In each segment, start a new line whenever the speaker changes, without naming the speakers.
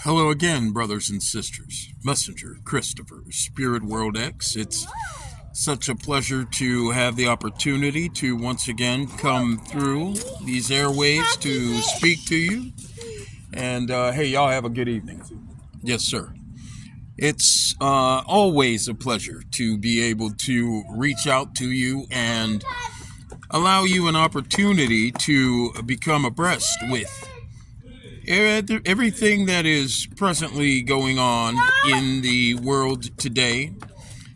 Hello again, brothers and sisters. Messenger, Christopher, Spirit World X. It's such a pleasure to have the opportunity to once again come through these airwaves to speak to you. And hey, y'all have a good evening. Yes, sir. It's always a pleasure to be able to reach out to you and allow you an opportunity to become abreast with everything that is presently going on in the world today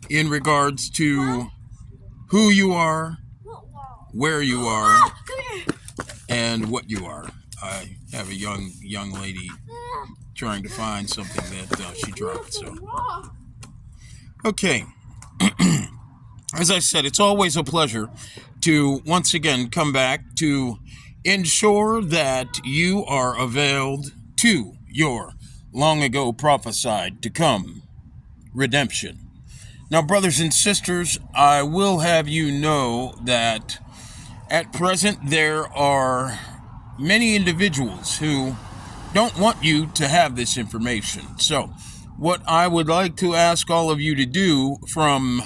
in regards to who you are, where you are, and what you are. I have a young lady trying to find something that she dropped. So, okay. As I said, it's always a pleasure to once again come back to ensure that you are availed to your long ago prophesied to come redemption. Now, brothers and sisters, I will have you know that at present there are many individuals who don't want you to have this information. So, what I would like to ask all of you to do from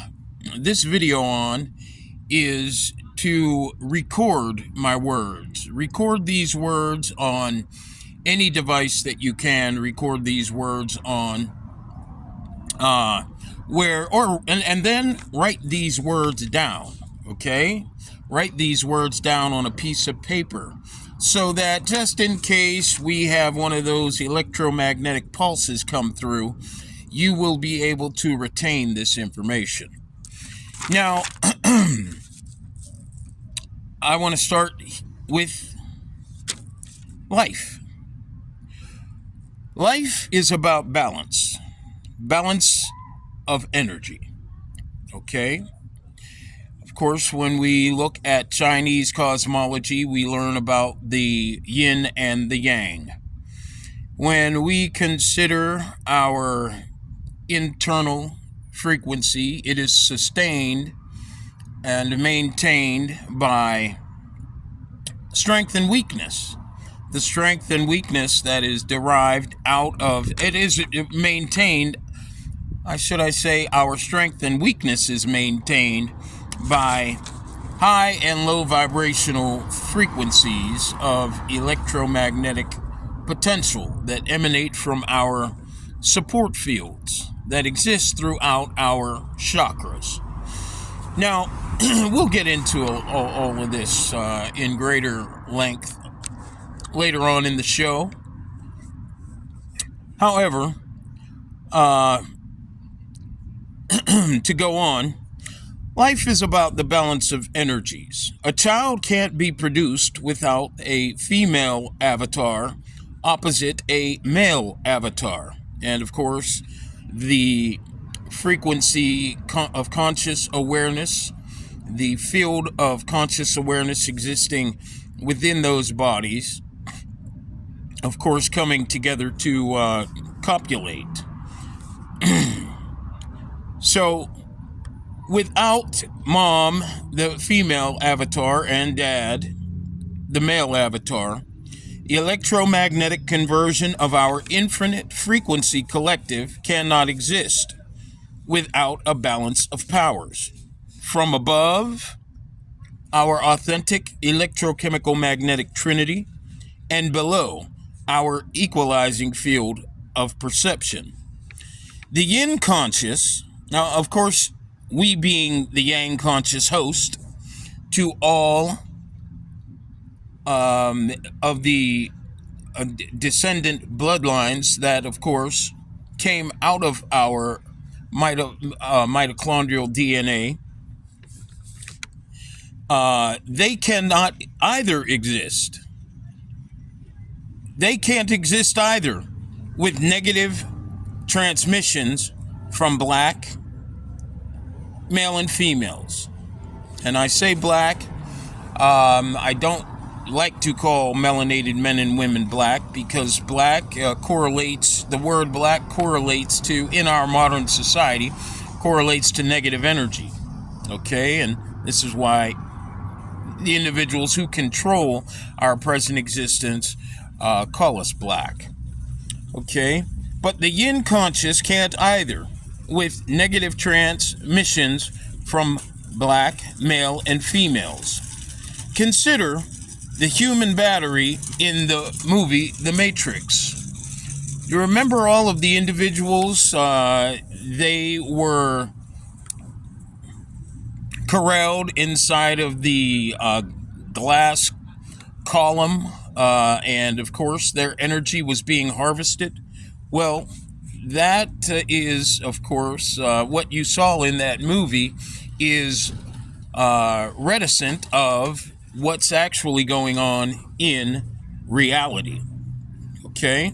this video on is to record my words. Record these words on any device that you can. Record these words on and then write these words down. Okay? Write these words down on a piece of paper so that just in case we have one of those electromagnetic pulses come through, you will be able to retain this information. Now, I want to start with life. Life is about balance. Balance of energy. Okay? Of course, when we look at Chinese cosmology, we learn about the yin and the yang. When we consider our internal frequency, it is sustained and maintained by strength and weakness. The strength and weakness that is derived out of it is maintained. Should I say our strength and weakness is maintained by high and low vibrational frequencies of electromagnetic potential that emanate from our support fields that exist throughout our chakras. Now, we'll get into all of this in greater length later on in the show. However, to go on, life is about the balance of energies. A child can't be produced without a female avatar opposite a male avatar. And of course, the frequency of conscious awareness, the field of conscious awareness existing within those bodies, of course, coming together to copulate. So, without mom, the female avatar, and dad, the male avatar, electromagnetic conversion of our infinite frequency collective cannot exist without a balance of powers. From above, our authentic electrochemical magnetic trinity, and below, our equalizing field of perception. The yin conscious, now of course, we being the yang conscious host to all of the descendant bloodlines that, of course, came out of our mitochondrial DNA, they cannot either exist. They can't exist either with negative transmissions from black, male and females. And I say black, I don't like to call melanated men and women black because black correlates, the word black correlates to, in our modern society, correlates to negative energy. Okay, and this is why the individuals who control our present existence call us black. Okay, But the yin conscious can't either, with negative transmissions from black, male, and females. Consider the human battery in the movie The Matrix. You remember all of the individuals? They were corralled inside of the glass column, and of course their energy was being harvested. Well, that is, of course, what you saw in that movie is reticent of what's actually going on in reality. Okay?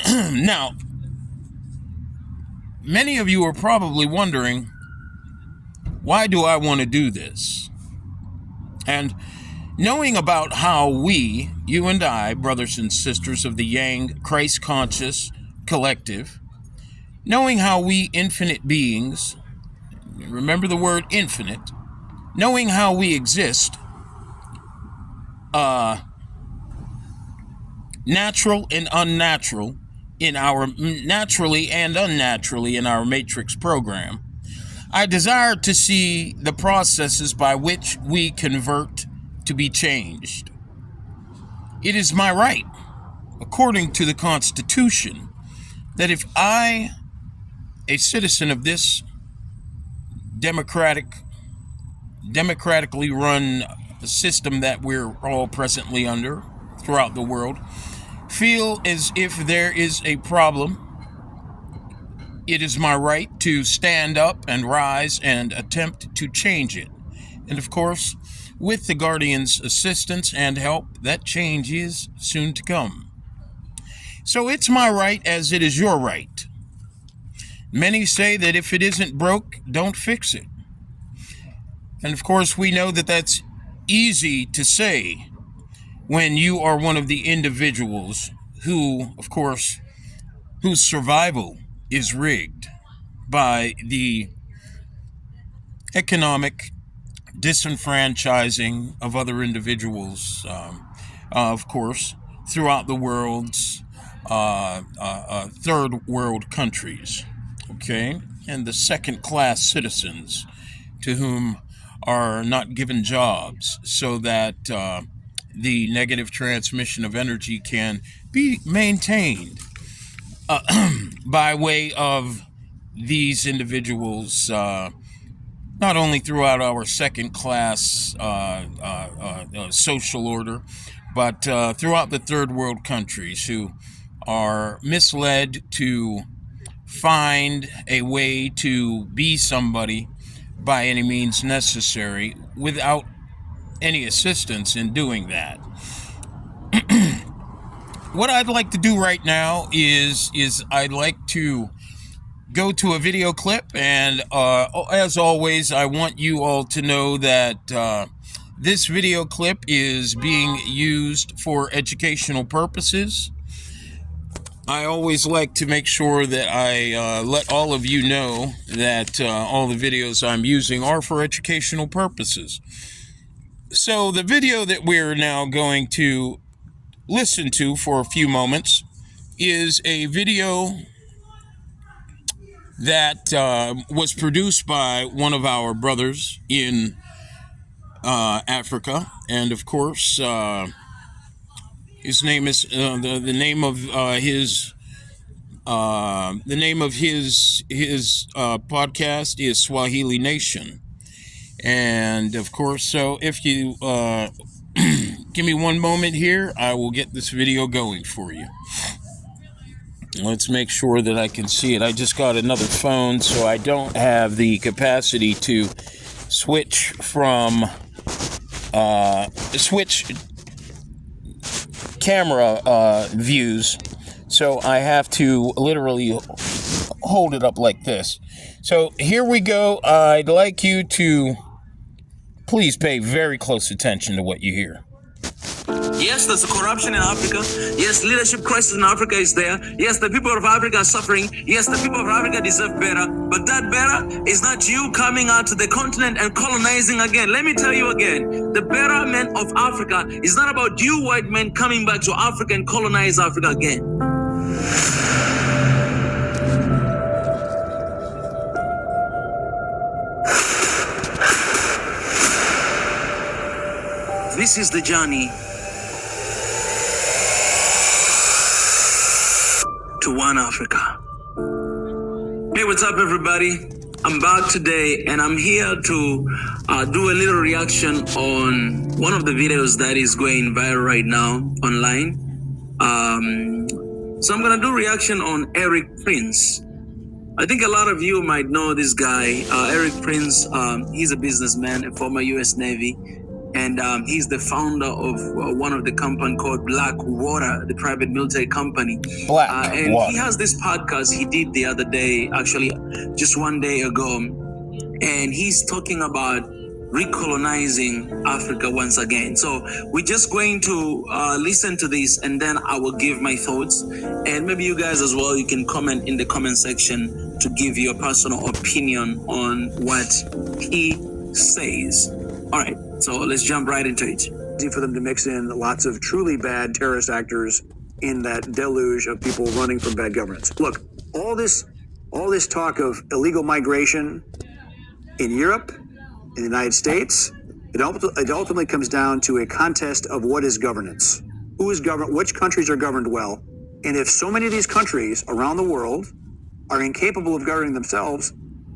Now, many of you are probably wondering, why do I want to do this? And knowing about how we, you and I, brothers and sisters of the Yang Christ Conscious Collective, knowing how we infinite beings, remember the word infinite, knowing how we exist, natural and unnatural in our naturally and unnaturally in our matrix program, I desire to see the processes by which we convert to be changed. It is my right, according to the Constitution, that if I, a citizen of this democratically run system that we're all presently under throughout the world, feel as if there is a problem, it is my right to stand up and rise and attempt to change it. And of course, with the Guardian's assistance and help, that change is soon to come. So it's my right as it is your right. Many say that if it isn't broke, don't fix it. And of course, we know that that's easy to say when you are one of the individuals who, of course, whose survival is rigged by the economic disenfranchising of other individuals, of course, throughout the world's third world countries, okay, and the second-class citizens to whom are not given jobs so that the negative transmission of energy can be maintained by way of these individuals, not only throughout our second-class social order, but throughout the third world countries who are misled to find a way to be somebody by any means necessary without any assistance in doing that. What I'd like to do right now is I'd like to go to a video clip, and as always, I want you all to know that this video clip is being used for educational purposes. I always like to make sure that I let all of you know that all the videos I'm using are for educational purposes. So the video that we're now going to listen to for a few moments is a video that was produced by one of our brothers in Africa, and of course his name is the name of his podcast is Swahili Nation. And of course, so if you give me one moment here, I will get this video going for you. Let's make sure that I can see it. I just got another phone, so I don't have the capacity to switch camera views. So I have to literally hold it up like this. So here we go. I'd like you to please pay very close attention to what you hear.
Yes, there's a corruption in Africa. Yes, leadership crisis in Africa is there. Yes, the people of Africa are suffering. Yes, the people of Africa deserve better. But that better is not you coming out to the continent and colonizing again. Let me tell you again, the betterment of Africa is not about you white men coming back to Africa and colonize Africa again. This is the journey to one Africa. Hey, what's up, everybody? I'm back today, and I'm here to do a little reaction on one of the videos that is going viral right now online. So I'm gonna do reaction on Erik Prince. I think a lot of you might know this guy, Erik Prince. He's a businessman, a former U.S. Navy, and he's the founder of one of the company called Blackwater, the private military company. And he has this podcast he did the other day, actually just one day ago, and he's talking about recolonizing Africa once again. So we're just going to listen to this, and then I will give my thoughts, and maybe you guys as well, you can comment in the comment section to give your personal opinion on what he says. All right, so let's jump right into it.
Easy for them to mix in lots of truly bad terrorist actors in that deluge of people running from bad governance. Look, all this talk of illegal migration in Europe, in the United States, it ultimately comes down to a contest of what is governance. Who is governed? Which countries are governed well? And if so many of these countries around the world are incapable of governing themselves,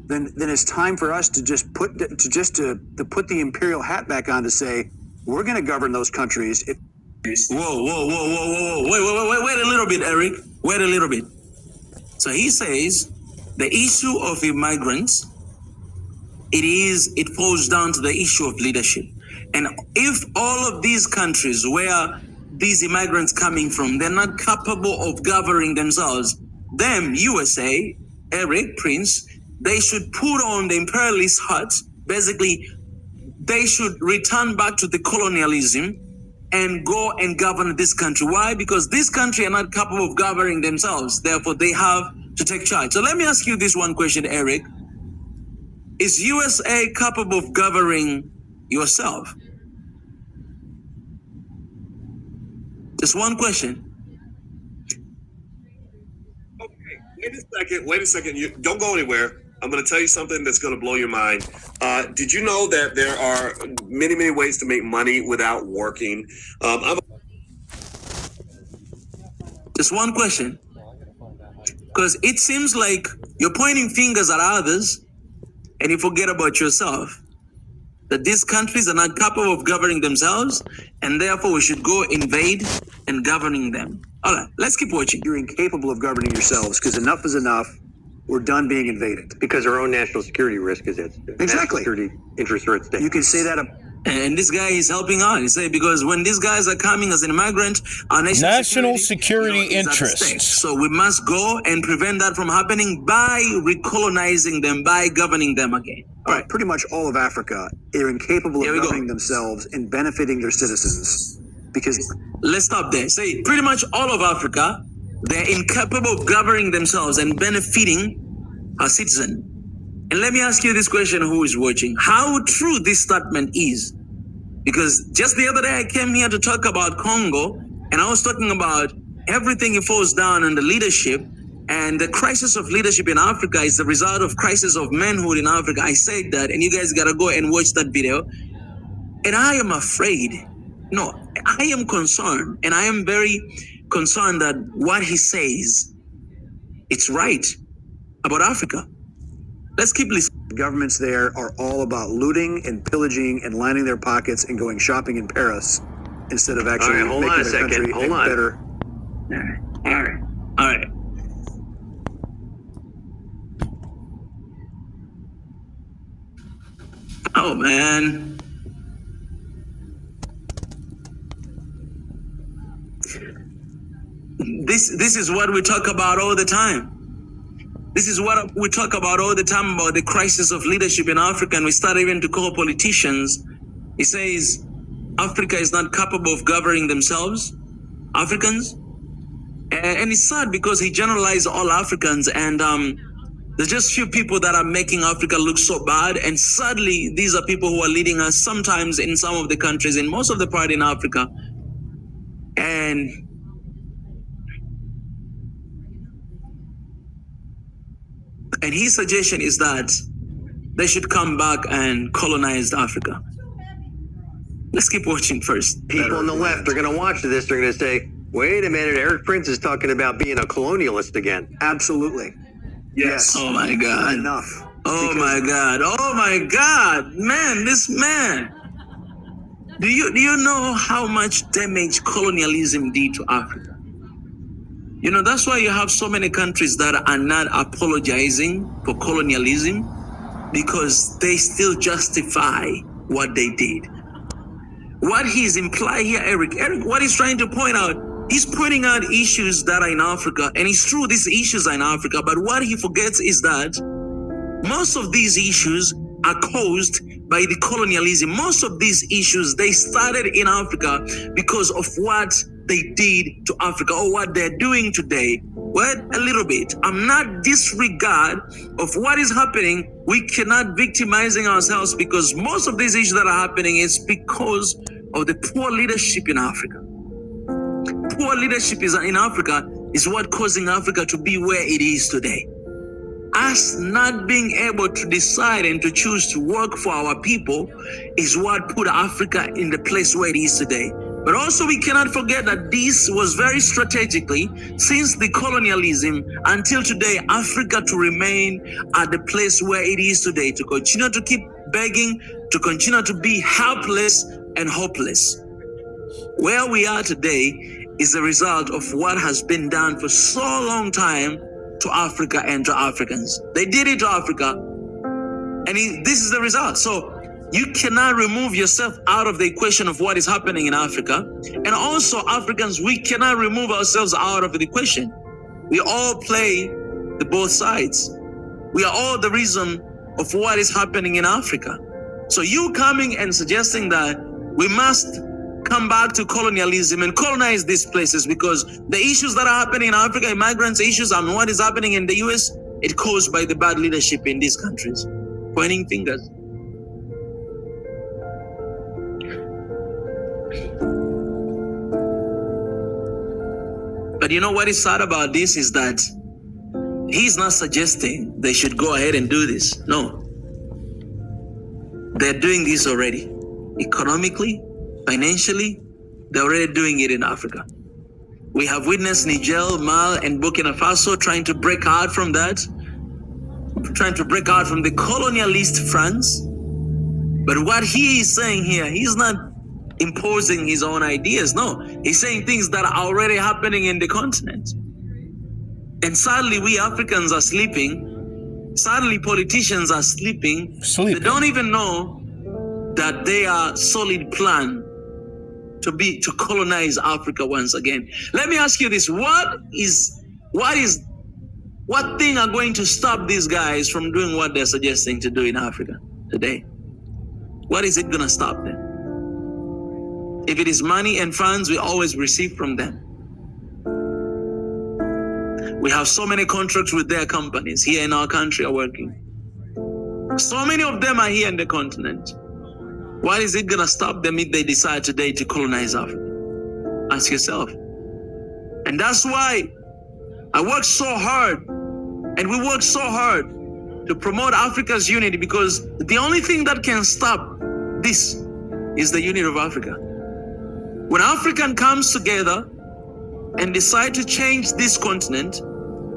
then it's time for us to just put the imperial hat back on to say we're going to govern those countries.
Whoa! Wait a little bit, Erik. Wait a little bit. So he says the issue of immigrants, it falls down to the issue of leadership. And if all of these countries where these immigrants coming from, they're not capable of governing themselves, them, USA, Erik Prince, they should put on the imperialist hat. Basically, they should return back to the colonialism and go and govern this country. Why? Because this country are not capable of governing themselves. Therefore, they have to take charge. So let me ask you this one question, Erik. Is USA capable of governing yourself? Just one question.
Okay, wait a second. You don't go anywhere. I'm going to tell you something that's going to blow your mind. Did you know that there are many, many ways to make money without working?
Just one question. Because it seems like you're pointing fingers at others and you forget about yourself. That these countries are not capable of governing themselves, and therefore we should go invade and governing them. All right, let's keep watching.
You're incapable of governing yourselves because enough is enough. We're done being invaded.
Because our own national security risk is at stake.
Exactly.
National security interests are at stake.
You can say that.
And this guy is helping out. He said, because when these guys are coming as an immigrant, our national security
security
is at stake.
interests.
So we must go and prevent that from happening by recolonizing them, by governing them again. All right.
Pretty much all of Africa, they're incapable
Here
of
we go.
governing themselves and benefiting their citizens. Because
Let's stop there. Say pretty much all of Africa, they're incapable of governing themselves and benefiting our citizen. And let me ask you this question, who is watching. How true this statement is? Because just the other day I came here to talk about Congo, and I was talking about everything it falls down on the leadership, and the crisis of leadership in Africa is the result of crisis of manhood in Africa. I said that, and you guys gotta go and watch that video. And I am afraid. No, I am concerned, and I am very concerned that what he says, it's right about Africa. Let's keep listening.
governments there are all about looting and pillaging and lining their pockets and going shopping in Paris instead of actually
All right, hold
making
on a
their
second.
country
Hold on.
better.
All right. Oh man. This is what we talk about all the time. This is what we talk about all the time about the crisis of leadership in Africa, and we start even to call politicians. He says Africa is not capable of governing themselves, Africans. And it's sad because he generalized all Africans, and there's just few people that are making Africa look so bad. And sadly, these are people who are leading us sometimes in some of the countries, in most of the part in Africa. And his suggestion is that they should come back and colonize Africa. Let's keep watching first.
People on the left are going to watch this. They're going to say, wait a minute, Eric Prince is talking about being a colonialist again.
Absolutely. Yes.
Oh my God.
Enough.
Oh my God. Oh my God. Man, this man. Do you know how much damage colonialism did to Africa? You know, that's why you have so many countries that are not apologizing for colonialism, because they still justify what they did. What he's implying here, Eric, what he's trying to point out, he's pointing out issues that are in Africa, and it's true, these issues are in Africa, but what he forgets is that most of these issues are caused by the colonialism. Most of these issues, they started in Africa because of what they did to Africa or what they're doing today. Well, a little bit. I'm not disregard of what is happening. We cannot victimizing ourselves, because most of these issues that are happening is because of the poor leadership in Africa. Poor leadership in Africa is what causing Africa to be where it is today. Us not being able to decide and to choose to work for our people is what put Africa in the place where it is today. But also we cannot forget that this was very strategically, since the colonialism until today, Africa to remain at the place where it is today, to continue to keep begging, to continue to be helpless and hopeless. Where we are today is a result of what has been done for so long time to Africa and to Africans. They did it to Africa, and this is the result. So you cannot remove yourself out of the equation of what is happening in Africa. And also Africans, we cannot remove ourselves out of the equation. We all play the both sides. We are all the reason of what is happening in Africa. So you coming and suggesting that we must come back to colonialism and colonize these places because the issues that are happening in Africa, immigrants issues, and what is happening in the US, it caused by the bad leadership in these countries. Pointing fingers. But you know what is sad about this is that he's not suggesting they should go ahead and do this. No. They're doing this already. Economically, financially, they're already doing it in Africa. We have witnessed Niger, Mali, and Burkina Faso trying to break out from that, trying to break out from the colonialist France. But what he is saying here, he's not imposing his own ideas. No, he's saying things that are already happening in the continent. And sadly, we Africans are sleeping. Sadly, politicians are sleeping. They don't even know that they are solid plan to colonize Africa once again. Let me ask you this: what thing are going to stop these guys from doing what they're suggesting to do in Africa today? What is it gonna stop them? If it is money and funds, we always receive from them. We have so many contracts with their companies here in our country are working. So many of them are here in the continent. Why is it gonna stop them if they decide today to colonize Africa? Ask yourself. And that's why I work so hard, and we work so hard to promote Africa's unity, because the only thing that can stop this is the unity of Africa. When African comes together and decide to change this continent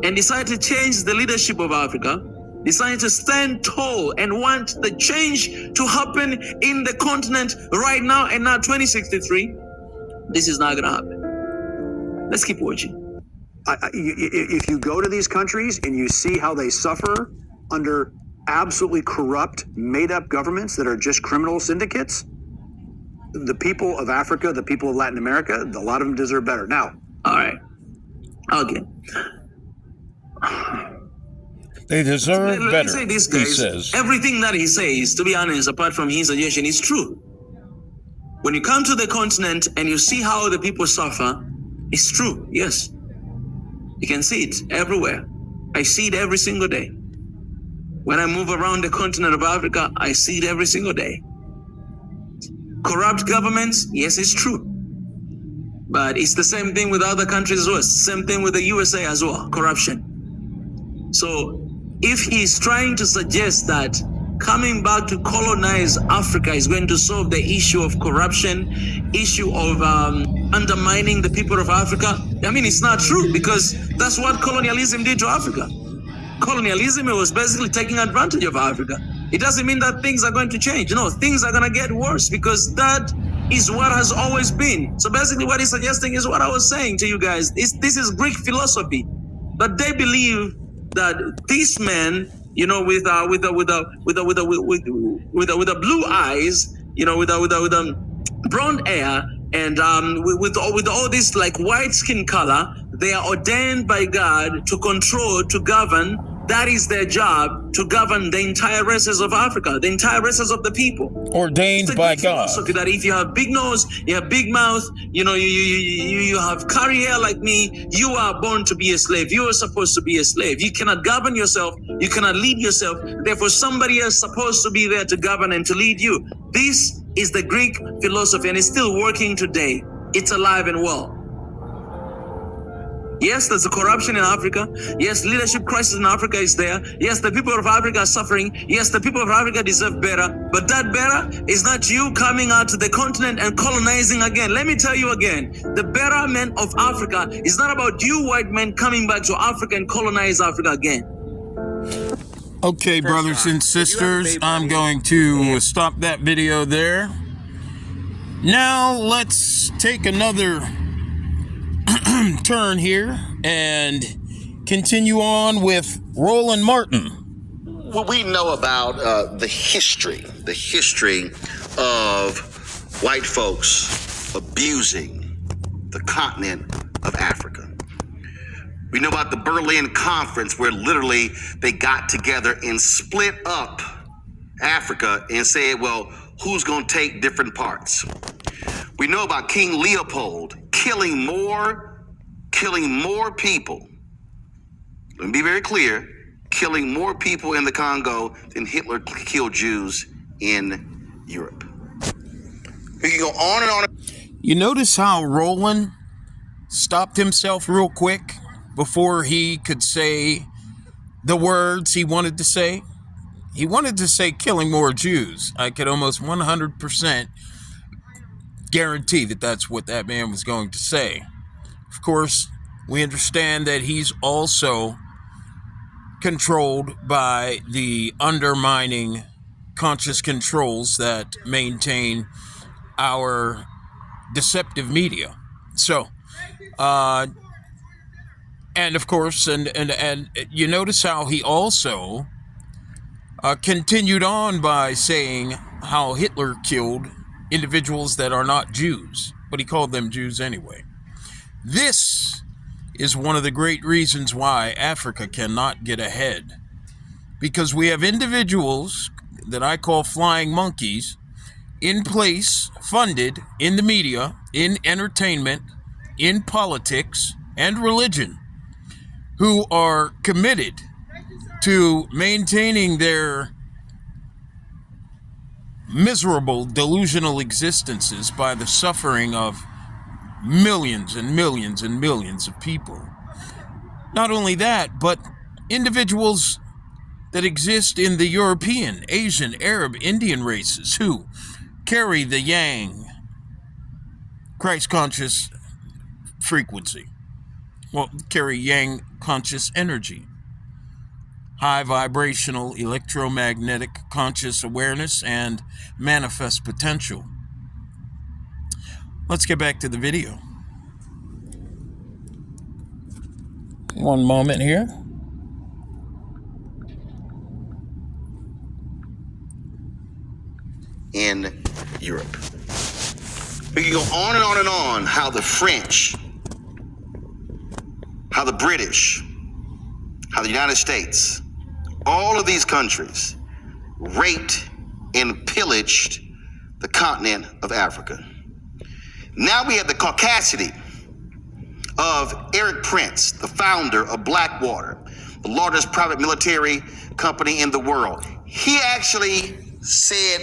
and decide to change the leadership of Africa, decide to stand tall and want the change to happen in the continent right now and not 2063, this is not gonna happen. Let's keep watching.
If you go to these countries and you see how they suffer under absolutely corrupt, made-up governments that are just criminal syndicates, the people of Africa, the people of Latin America, a lot of them deserve better. Now,
all right, okay.
They deserve
Let
better,
me say this,
he
guys.
says.
Everything that he says, to be honest, apart from his suggestion, is true. When you come to the continent and you see how the people suffer, it's true, yes. You can see it everywhere. I see it every single day. When I move around the continent of Africa, I see it every single day. Corrupt governments, yes, it's true. But it's the same thing with other countries as well. Same thing with the USA as well, corruption. So if he's trying to suggest that coming back to colonize Africa is going to solve the issue of corruption, issue of undermining the people of Africa. I mean, it's not true, because that's what colonialism did to Africa. Colonialism, it was basically taking advantage of Africa. It doesn't mean that things are going to change. No, things are going to get worse, because that is what has always been. So basically what he's suggesting is what I was saying to you guys. This is Greek philosophy. But they believe that these men, you know, with blue eyes, you know, with blonde hair, and with all this like white skin color, they are ordained by God to control, to govern. That is their job, to govern the entire races of Africa, the entire races of the people.
Ordained by God.
Philosophy that if you have big nose, you have big mouth, you know, you have curly hair like me, you are born to be a slave. You are supposed to be a slave. You cannot govern yourself. You cannot lead yourself. Therefore, somebody else is supposed to be there to govern and to lead you. This is the Greek philosophy, and it's still working today. It's alive and well. Yes, there's a corruption in Africa. Yes, leadership crisis in Africa is there. Yes, the people of Africa are suffering. Yes, the people of Africa deserve better. But that better is not you coming out to the continent and colonizing again. Let me tell you again, the betterment of Africa is not about you white men coming back to Africa and colonize Africa again.
Okay, brothers and sisters, I'm going to stop that video there. Now let's take another turn here and continue on with Roland Martin.
What we know about the history of white folks abusing the continent of Africa. We know about the Berlin Conference, where literally they got together and split up Africa and said, well, who's going to take different parts? We know about King Leopold killing more people. Let me be very clear, killing more people in the Congo than Hitler killed Jews in Europe. We can go on and on.
You notice how Roland stopped himself real quick before he could say the words he wanted to say? He wanted to say killing more Jews. I could almost 100% guarantee that that's what that man was going to say. Of course, we understand that he's also controlled by the undermining conscious controls that maintain our deceptive media. So, and of course, and you notice how he also continued on by saying how Hitler killed individuals that are not Jews, but he called them Jews anyway. This is one of the great reasons why Africa cannot get ahead, because we have individuals that I call flying monkeys in place, funded in the media, in entertainment, in politics, and religion, who are committed to maintaining their miserable, delusional existences by the suffering of millions and millions and millions of people. Not only that, but individuals that exist in the European, Asian, Arab, Indian races who carry the Yang, Christ-conscious frequency. Well, carry Yang conscious energy, high vibrational electromagnetic conscious awareness, and manifest potential. Let's get back to the video. One moment here.
In Europe. We can go on and on and on how the French, how the British, how the United States, all of these countries raped and pillaged the continent of Africa. Now we have the caucasity of Erik Prince, the founder of Blackwater, the largest private military company in the world. He actually said...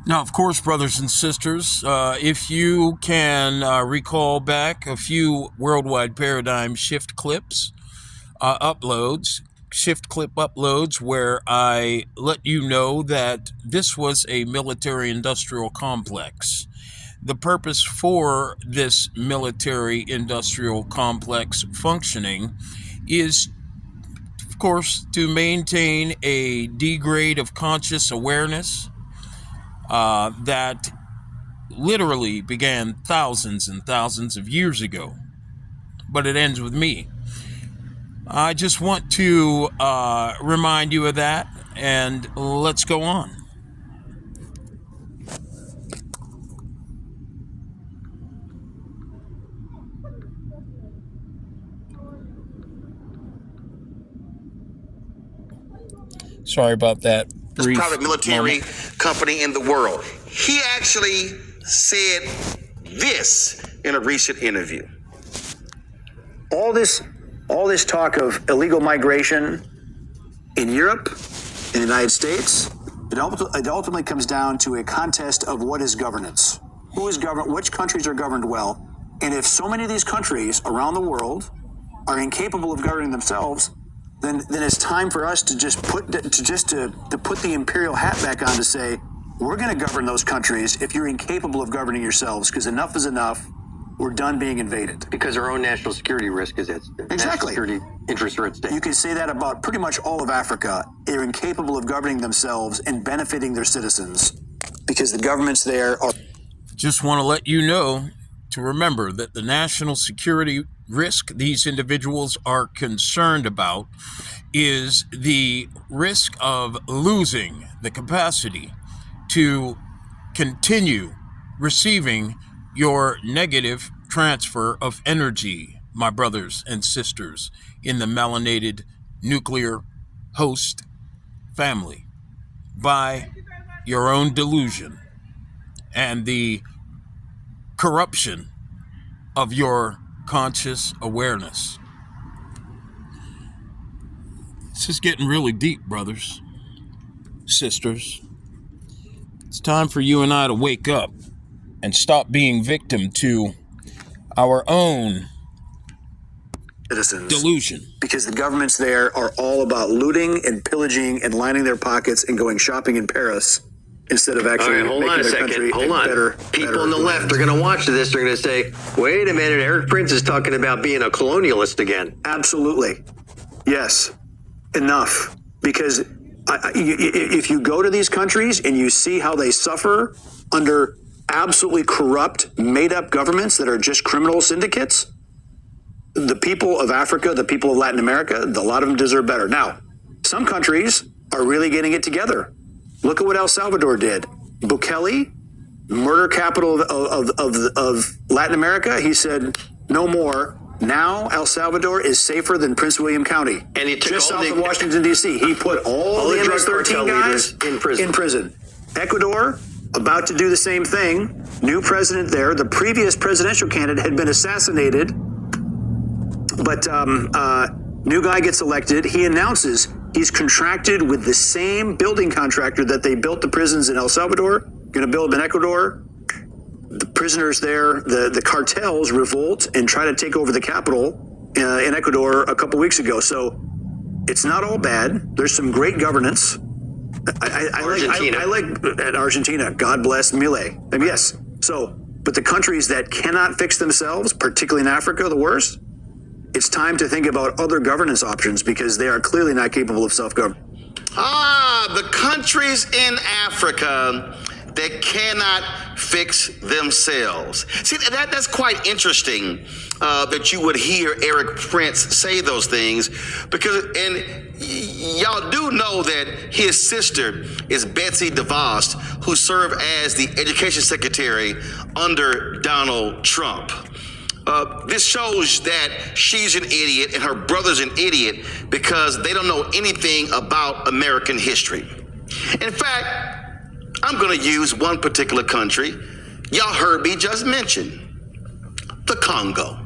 Now, of course, brothers and sisters, if you can recall back a few Worldwide Paradigm Shift clips, uploads, Shift Clip uploads where I let you know that this was a military-industrial complex. The purpose for this military-industrial complex functioning is, of course, to maintain a degrade of conscious awareness that literally began thousands and thousands of years ago. But it ends with me. I just want to remind you of that, and let's go on. Sorry about that.
Private military company in the world. He actually said this in a recent interview.
All this talk of illegal migration in Europe, in the United States, it ultimately comes down to a contest of what is governance. Who is governed? Which countries are governed well? And if so many of these countries around the world are incapable of governing themselves, then it's time for us to just put the imperial hat back on to say, we're going to govern those countries if you're incapable of governing yourselves, because enough is enough. We're done being invaded.
Because our own national security risk is at stake.
Exactly.
National security interests are at stake.
You can say that about pretty much all of Africa. They're incapable of governing themselves and benefiting their citizens because the governments there are.
Just want to let you know to remember that the national security risk these individuals are concerned about is the risk of losing the capacity to continue receiving your negative transfer of energy, my brothers and sisters, in the melanated nuclear host family, by your own delusion and the corruption of your conscious awareness. This is getting really deep, brothers, sisters. It's time for you and I to wake up and stop being victim to our own
citizens
delusion.
Because the governments there are all about looting and pillaging and lining their pockets and going shopping in Paris instead of actually
hold
making
on a
their
second.
country
Hold on.
better.
People on the left are going to watch this. They're going to say, wait a minute, Eric Prince is talking about being a colonialist again.
Absolutely. Yes. Enough. Because if you go to these countries and you see how they suffer under absolutely corrupt, made-up governments that are just criminal syndicates, the people of Africa, the people of Latin America, a lot of them deserve better. Now, some countries are really getting it together. Look at what El Salvador did. Bukele, murder capital of Latin America, he said, no more. Now El Salvador is safer than Prince William County. And he took just south of Washington, D.C. He put all the MS-13 guys in prison. Ecuador, about to do the same thing. New president there. The previous presidential candidate had been assassinated. But new guy gets elected. He announces he's contracted with the same building contractor that they built the prisons in El Salvador, going to build them in Ecuador. The prisoners there, the cartels revolt and try to take over the capital in Ecuador a couple weeks ago. So it's not all bad. There's some great governance. I like at Argentina. God bless Milei. I mean, yes. So, but the countries that cannot fix themselves, particularly in Africa, the worst, it's time to think about other governance options because they are clearly not capable of self-government.
The countries in Africa that cannot fix themselves. See, that's quite interesting that you would hear Eric Prince say those things because, and y'all do know that his sister is Betsy DeVos, who served as the education secretary under Donald Trump. This shows that she's an idiot and her brother's an idiot because they don't know anything about American history. In fact, I'm going to use one particular country y'all heard me just mention, the Congo.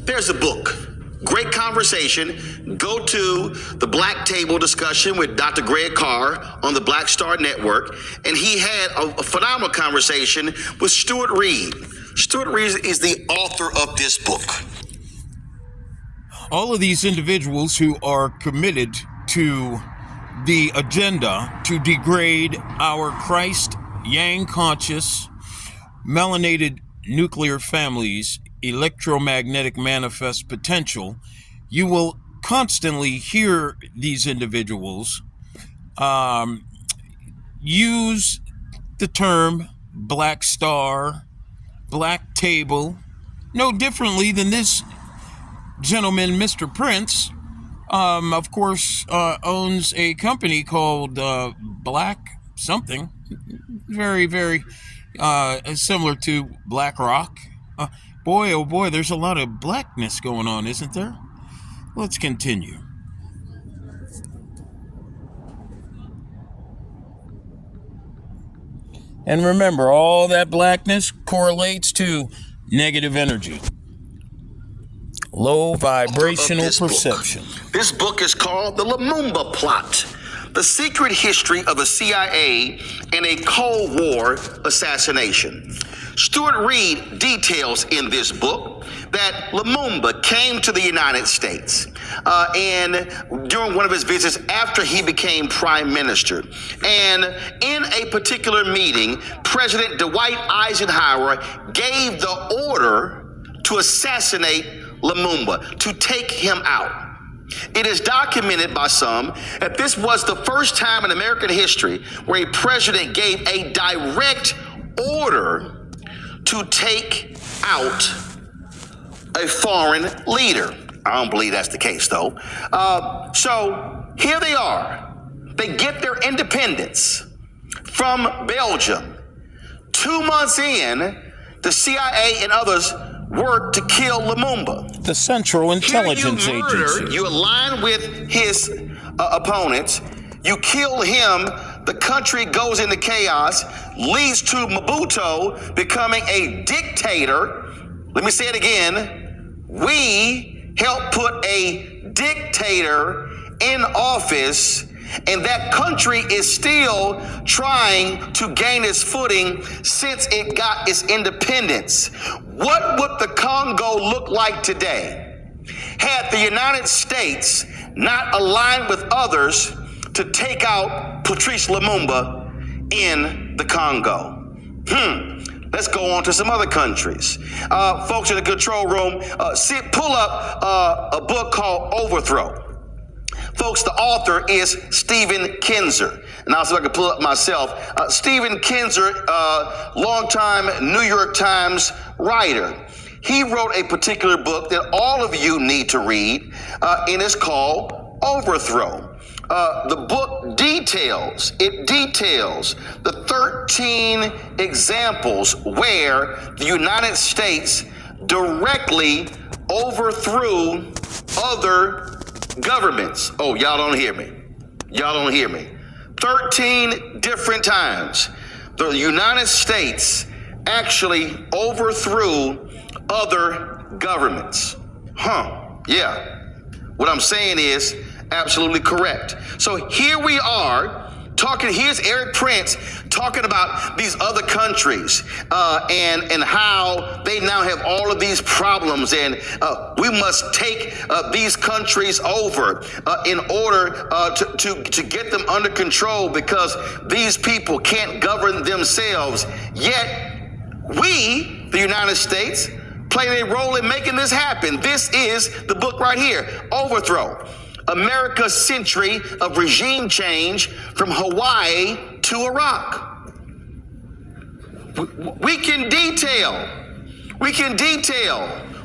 There's a book, great conversation. Go to the Black Table discussion with Dr. Greg Carr on the Black Star Network, and he had a phenomenal conversation with Stuart Reed. Stuart Reed is the author of this book.
all of these individuals who are committed to the agenda to degrade our Christ, Yang conscious, melanated nuclear families' electromagnetic manifest potential, you will constantly hear these individuals use the term black star, black table, no differently than this gentleman, Mr. Prince, of course, owns a company called Black something, very, very similar to BlackRock. Boy, oh boy, there's a lot of blackness going on, isn't there? Let's continue. And remember, all that blackness correlates to negative energy. Low vibrational perception.
This book is called The Lumumba Plot, The Secret History of the CIA and a Cold War Assassination. Stuart Reed details in this book that Lumumba came to the United States and during one of his visits after he became prime minister. And in a particular meeting, President Dwight Eisenhower gave the order to assassinate Lumumba, to take him out. It is documented by some that this was the first time in American history where a president gave a direct order to take out a foreign leader. I don't believe that's the case, though. So here they are. They get their independence from Belgium. 2 months in, the CIA and others worked to kill Lumumba.
The Central Intelligence
Here you murder,
Agency.
you align with his opponents, you kill him, the country goes into chaos, leads to Mobutu becoming a dictator. Let me say it again. We helped put a dictator in office, and that country is still trying to gain its footing since it got its independence. What would the Congo look like today had the United States not aligned with others to take out Patrice Lumumba in the Congo? Let's go on to some other countries. Folks in the control room, pull up a book called Overthrow. Folks, the author is Stephen Kinzer. And I'll see if I can pull it up myself. Stephen Kinzer, longtime New York Times writer. He wrote a particular book that all of you need to read, and it's called Overthrow. The book details the 13 examples where the United States directly overthrew other governments. Oh, y'all don't hear me. 13 different times the United States actually overthrew other governments. Yeah. What I'm saying is absolutely correct. So here we are talking, here's Eric Prince talking about these other countries and how they now have all of these problems, and we must take these countries over in order to get them under control because these people can't govern themselves. Yet we, the United States, play a role in making this happen. This is the book right here, Overthrow. America's century of regime change from Hawaii to Iraq. We can detail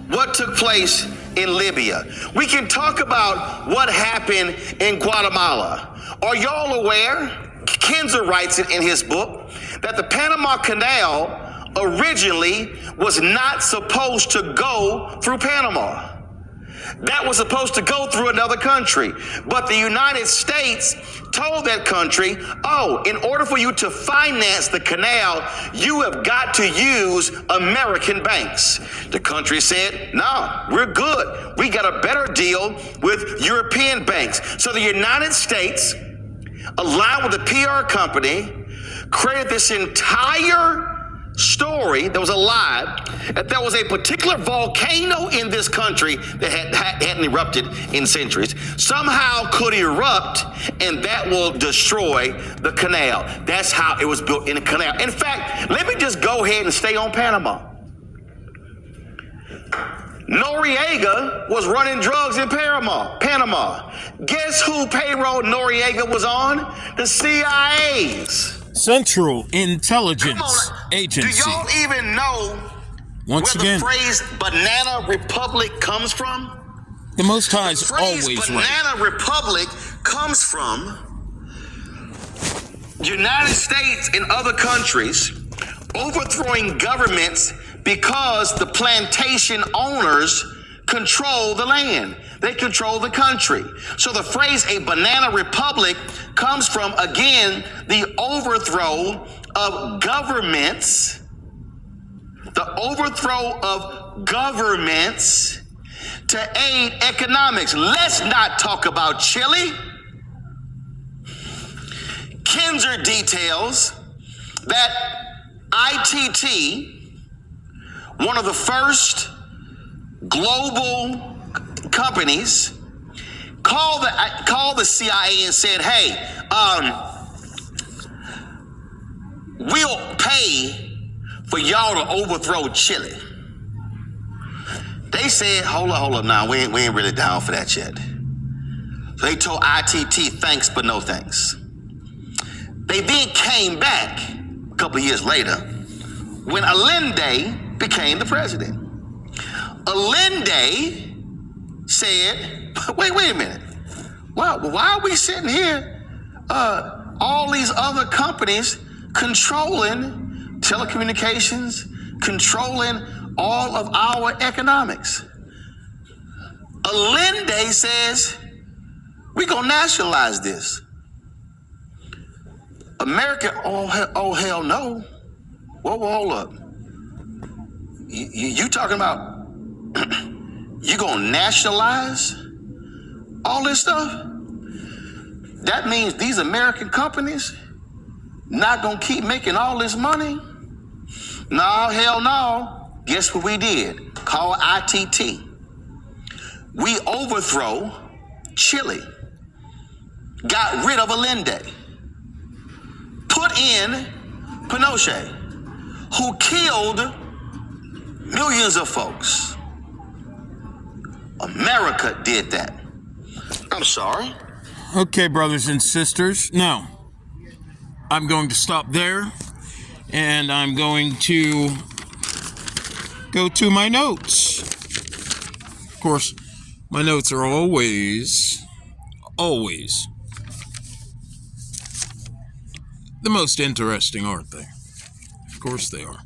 what took place in Libya. We can talk about what happened in Guatemala. Are y'all aware? Kinzer writes it in his book that the Panama Canal originally was not supposed to go through Panama. That was supposed to go through another country. But the United States told that country, oh, in order for you to finance the canal, you have got to use American banks. The country said, no, we're good. We got a better deal with European banks. So the United States, along with the PR company, created this entire story that was a lie, that there was a particular volcano in this country that hadn't erupted in centuries, somehow could erupt, and that will destroy the canal. That's how it was built in a canal. In fact, let me just go ahead and stay on Panama. Noriega was running drugs in Panama. Guess who payroll Noriega was on? The CIA's.
Central Intelligence
Do
Agency.
y'all even know
Once
where
again,
the phrase banana republic comes from?
the Most High is
The phrase
always right.
banana republic comes from United States and other countries overthrowing governments because the plantation owners control the land. They control the country. So the phrase a banana republic comes from, again, the overthrow of governments, to aid economics. Let's not talk about Chile. Kinzer details that ITT, one of the first global companies, called the CIA and said, hey, we'll pay for y'all to overthrow Chile. They said, hold up now, we ain't really down for that yet. So they told ITT thanks, but no thanks. They then came back a couple of years later when Allende became the president. Allende said, wait a minute. Why are we sitting here, all these other companies controlling telecommunications, controlling all of our economics? Allende says, we're gonna nationalize this. America, oh hell no. Whoa, hold up. You talking about you gonna nationalize all this stuff? That means these American companies not gonna keep making all this money? No, hell no. Guess what we did? Call ITT. We overthrow Chile. Got rid of Allende. Put in Pinochet, who killed millions of folks. America did that. I'm sorry.
Okay, brothers and sisters. Now, I'm going to stop there, and I'm going to go to my notes. Of course, my notes are always the most interesting, aren't they? Of course they are.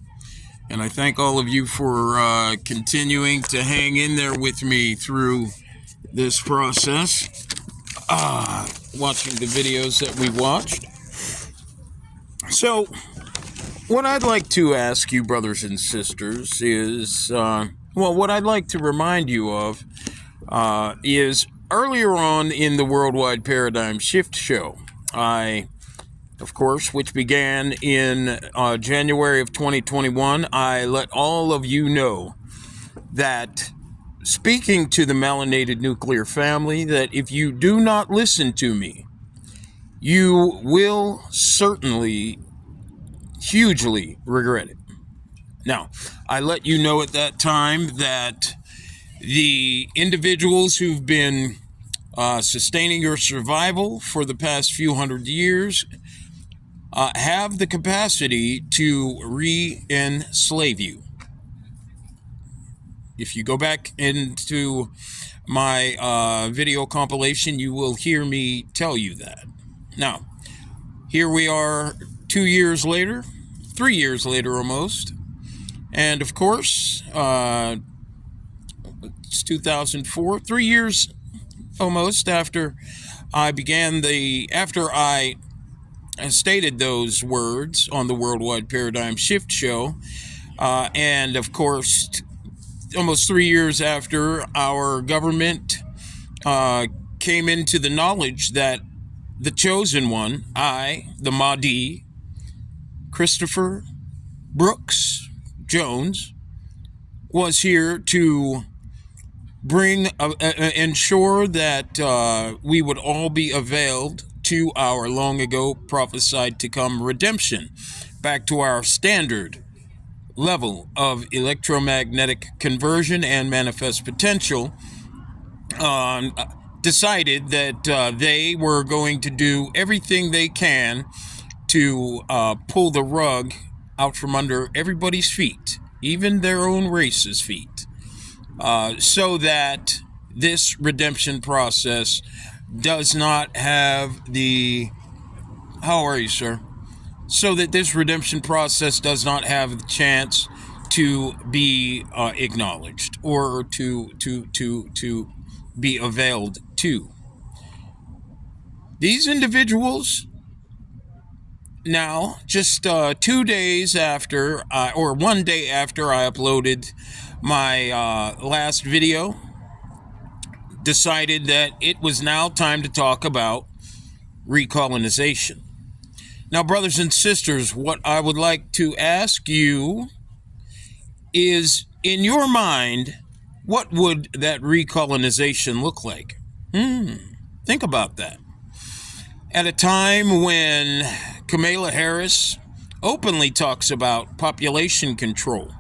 And I thank all of you for continuing to hang in there with me through this process, watching the videos that we watched. So, what I'd like to ask you, brothers and sisters, is, what I'd like to remind you of is earlier on in the Worldwide Paradigm Shift show, of course, which began in January of 2021, I let all of you know that, speaking to the melanated nuclear family, that if you do not listen to me, you will certainly hugely regret it. Now, I let you know at that time that the individuals who've been sustaining your survival for the past few hundred years have the capacity to re-enslave you. If you go back into my video compilation, you will hear me tell you that. Now, here we are 2 years later, 3 years later almost, and of course, it's 2004, 3 years almost after I stated those words on the Worldwide Paradigm Shift show, and of course, almost 3 years after our government came into the knowledge that the chosen one, I, the Mahdi, Christopher Brooks Jones was here to ensure that we would all be availed to our long ago prophesied to come redemption, back to our standard level of electromagnetic conversion and manifest potential. Decided that they were going to do everything they can to pull the rug out from under everybody's feet, even their own race's feet, so that this redemption process does not have the... How are you, sir? So that this redemption process does not have the chance to be acknowledged or to be availed to. These individuals now, just 2 days after, or 1 day after I uploaded my last video, decided that it was now time to talk about recolonization. Now, brothers and sisters, what I would like to ask you is, in your mind, what would that recolonization look like? Think about that. At a time when Kamala Harris openly talks about population control,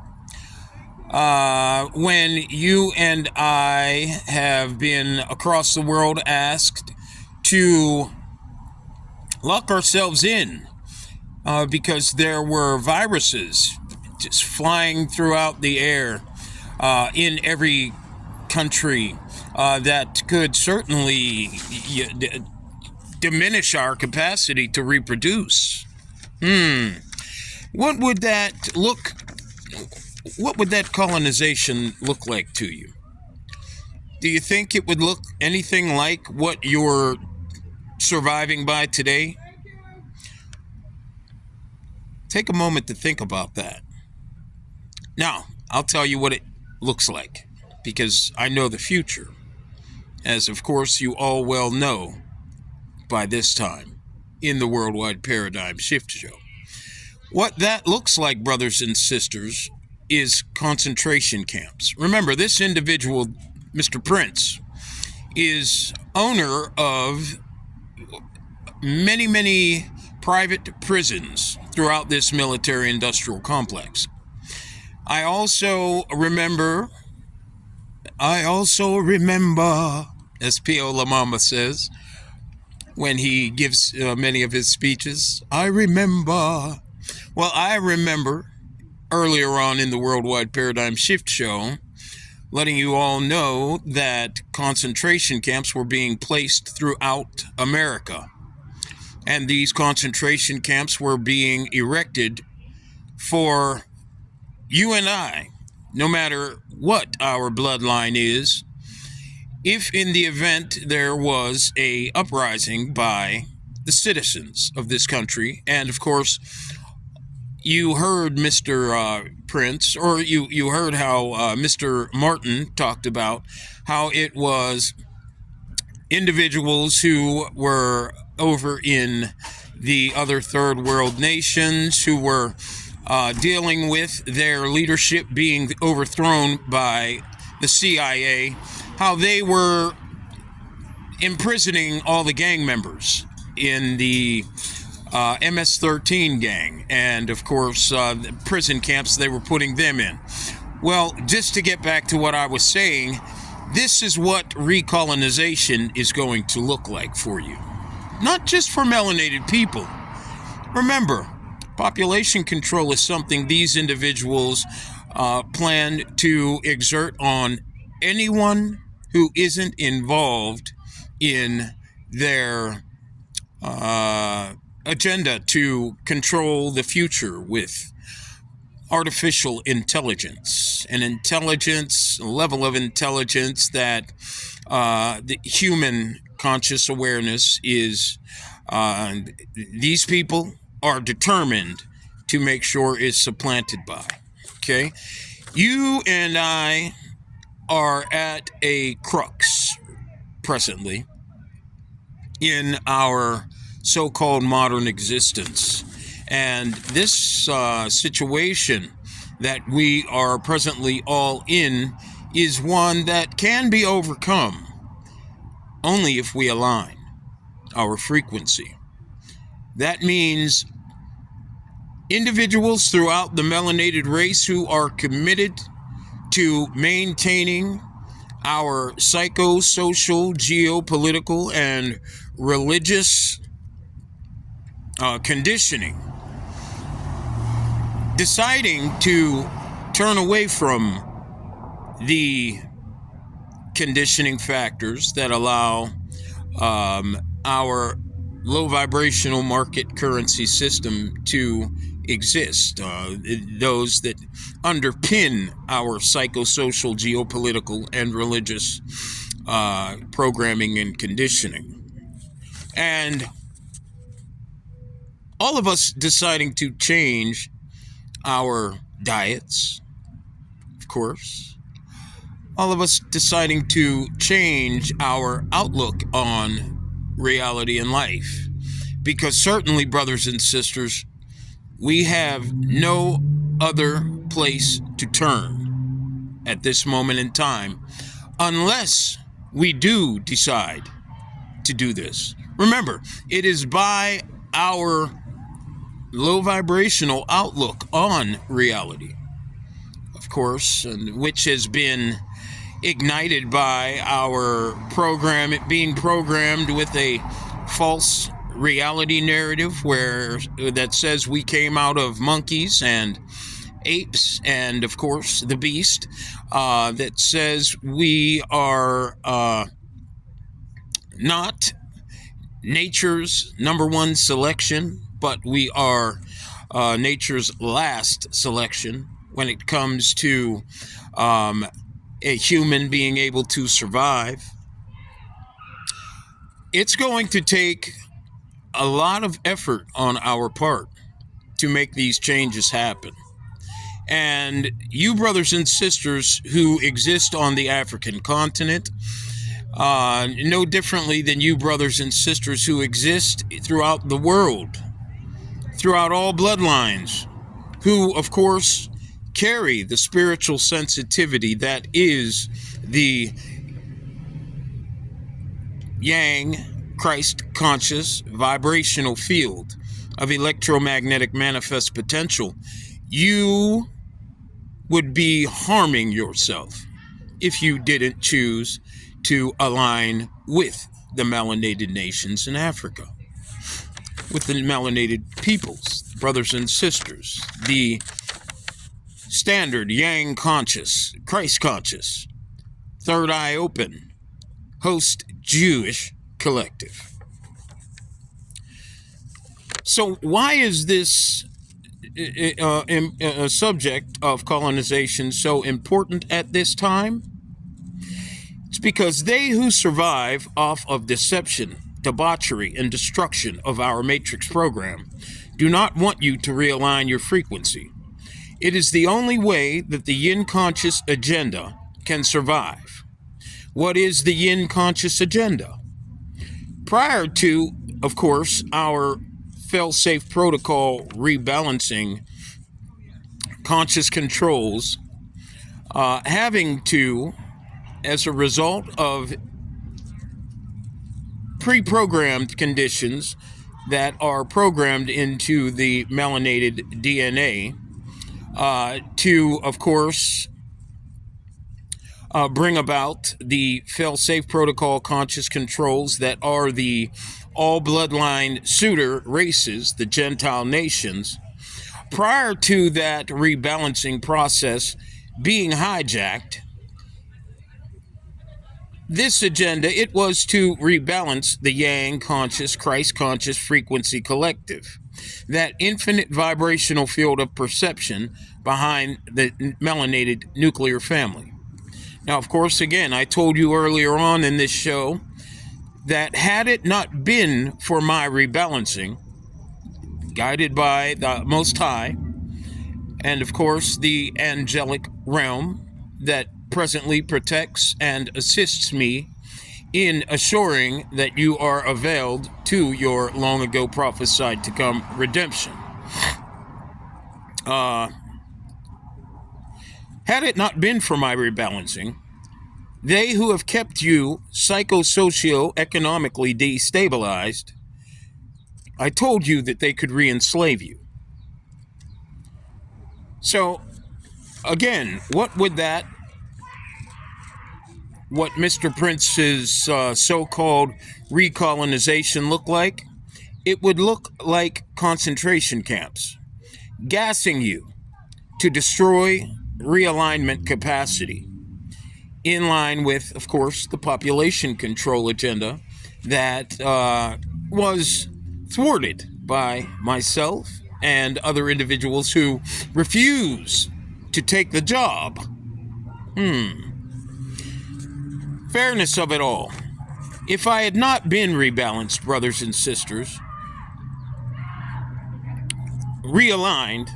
when you and I have been across the world asked to lock ourselves in because there were viruses just flying throughout the air in every country that could certainly diminish our capacity to reproduce. What would that colonization look like to you? Do you think it would look anything like what you're surviving by today? Take a moment to think about that. Now, I'll tell you what it looks like, because I know the future, as of course you all well know by this time in the Worldwide Paradigm Shift Show. What that looks like, brothers and sisters, is concentration camps. Remember, this individual, Mr. Prince, is owner of many, many private prisons throughout this military-industrial complex. I also remember, as P.O. Lamama says, when he gives many of his speeches, I remember earlier on in the Worldwide Paradigm Shift Show, letting you all know that concentration camps were being placed throughout America. And these concentration camps were being erected for you and I, no matter what our bloodline is. If in the event there was a uprising by the citizens of this country, and of course, you heard Mr. Prince, or you heard how Mr. Martin talked about how it was individuals who were over in the other third world nations who were dealing with their leadership being overthrown by the CIA, how they were imprisoning all the gang members in the MS-13 gang, and of course the prison camps they were putting them in. Well, just to get back to what I was saying, this is what recolonization is going to look like for you. Not just for melanated people. Remember, population control is something these individuals plan to exert on anyone who isn't involved in their agenda to control the future with artificial intelligence, an intelligence, a level of intelligence that the human conscious awareness is, these people are determined to make sure is supplanted by. Okay? You and I are at a crux presently in our so-called modern existence. And this situation that we are presently all in is one that can be overcome only if we align our frequency. That means individuals throughout the melanated race who are committed to maintaining our psychosocial, geopolitical, and religious conditioning, deciding to turn away from the conditioning factors that allow our low vibrational market currency system to exist, those that underpin our psychosocial, geopolitical, and religious programming and conditioning. And all of us deciding to change our diets, of course, all of us deciding to change our outlook on reality and life, because certainly, brothers and sisters, we have no other place to turn at this moment in time unless we do decide to do this. Remember, it is by our low vibrational outlook on reality, of course, and which has been ignited by our program, it being programmed with a false reality narrative that says we came out of monkeys and apes and, of course, the beast, that says we are not nature's number one selection, but we are nature's last selection when it comes to a human being able to survive. It's going to take a lot of effort on our part to make these changes happen. And you brothers and sisters who exist on the African continent, no differently than you brothers and sisters who exist throughout the world, throughout all bloodlines, who, of course, carry the spiritual sensitivity that is the Yang, Christ conscious vibrational field of electromagnetic manifest potential. You would be harming yourself if you didn't choose to align with the melanated nations in Africa, with the melanated peoples, brothers and sisters, the standard Yang conscious, Christ conscious, third eye open, host Jewish collective. So why is this subject of colonization so important at this time? It's because they who survive off of deception, debauchery, and destruction of our matrix program do not want you to realign your frequency. It is the only way that the yin conscious agenda can survive. What is the yin conscious agenda? Prior to, of course, our fail-safe protocol rebalancing conscious controls, having to, as a result of pre-programmed conditions that are programmed into the melanated DNA, to, of course, bring about the fail-safe protocol conscious controls that are the all bloodline suitor races, the Gentile nations. Prior to that rebalancing process being hijacked, this agenda, it was to rebalance the Yang conscious, Christ conscious frequency collective, that infinite vibrational field of perception behind the melanated nuclear family. Now, of course, again, I told you earlier on in this show that had it not been for my rebalancing, guided by the Most High, and of course the angelic realm that presently protects and assists me in assuring that you are availed to your long ago prophesied to come redemption. Had it not been for my rebalancing, they who have kept you psychosocio-economically destabilized, I told you that they could re-enslave you. So, again, what Mr. Prince's so-called recolonization look like? It would look like concentration camps, gassing you to destroy realignment capacity, in line with, of course, the population control agenda that was thwarted by myself and other individuals who refuse to take the job. Fairness of it all. If I had not been rebalanced, brothers and sisters, realigned,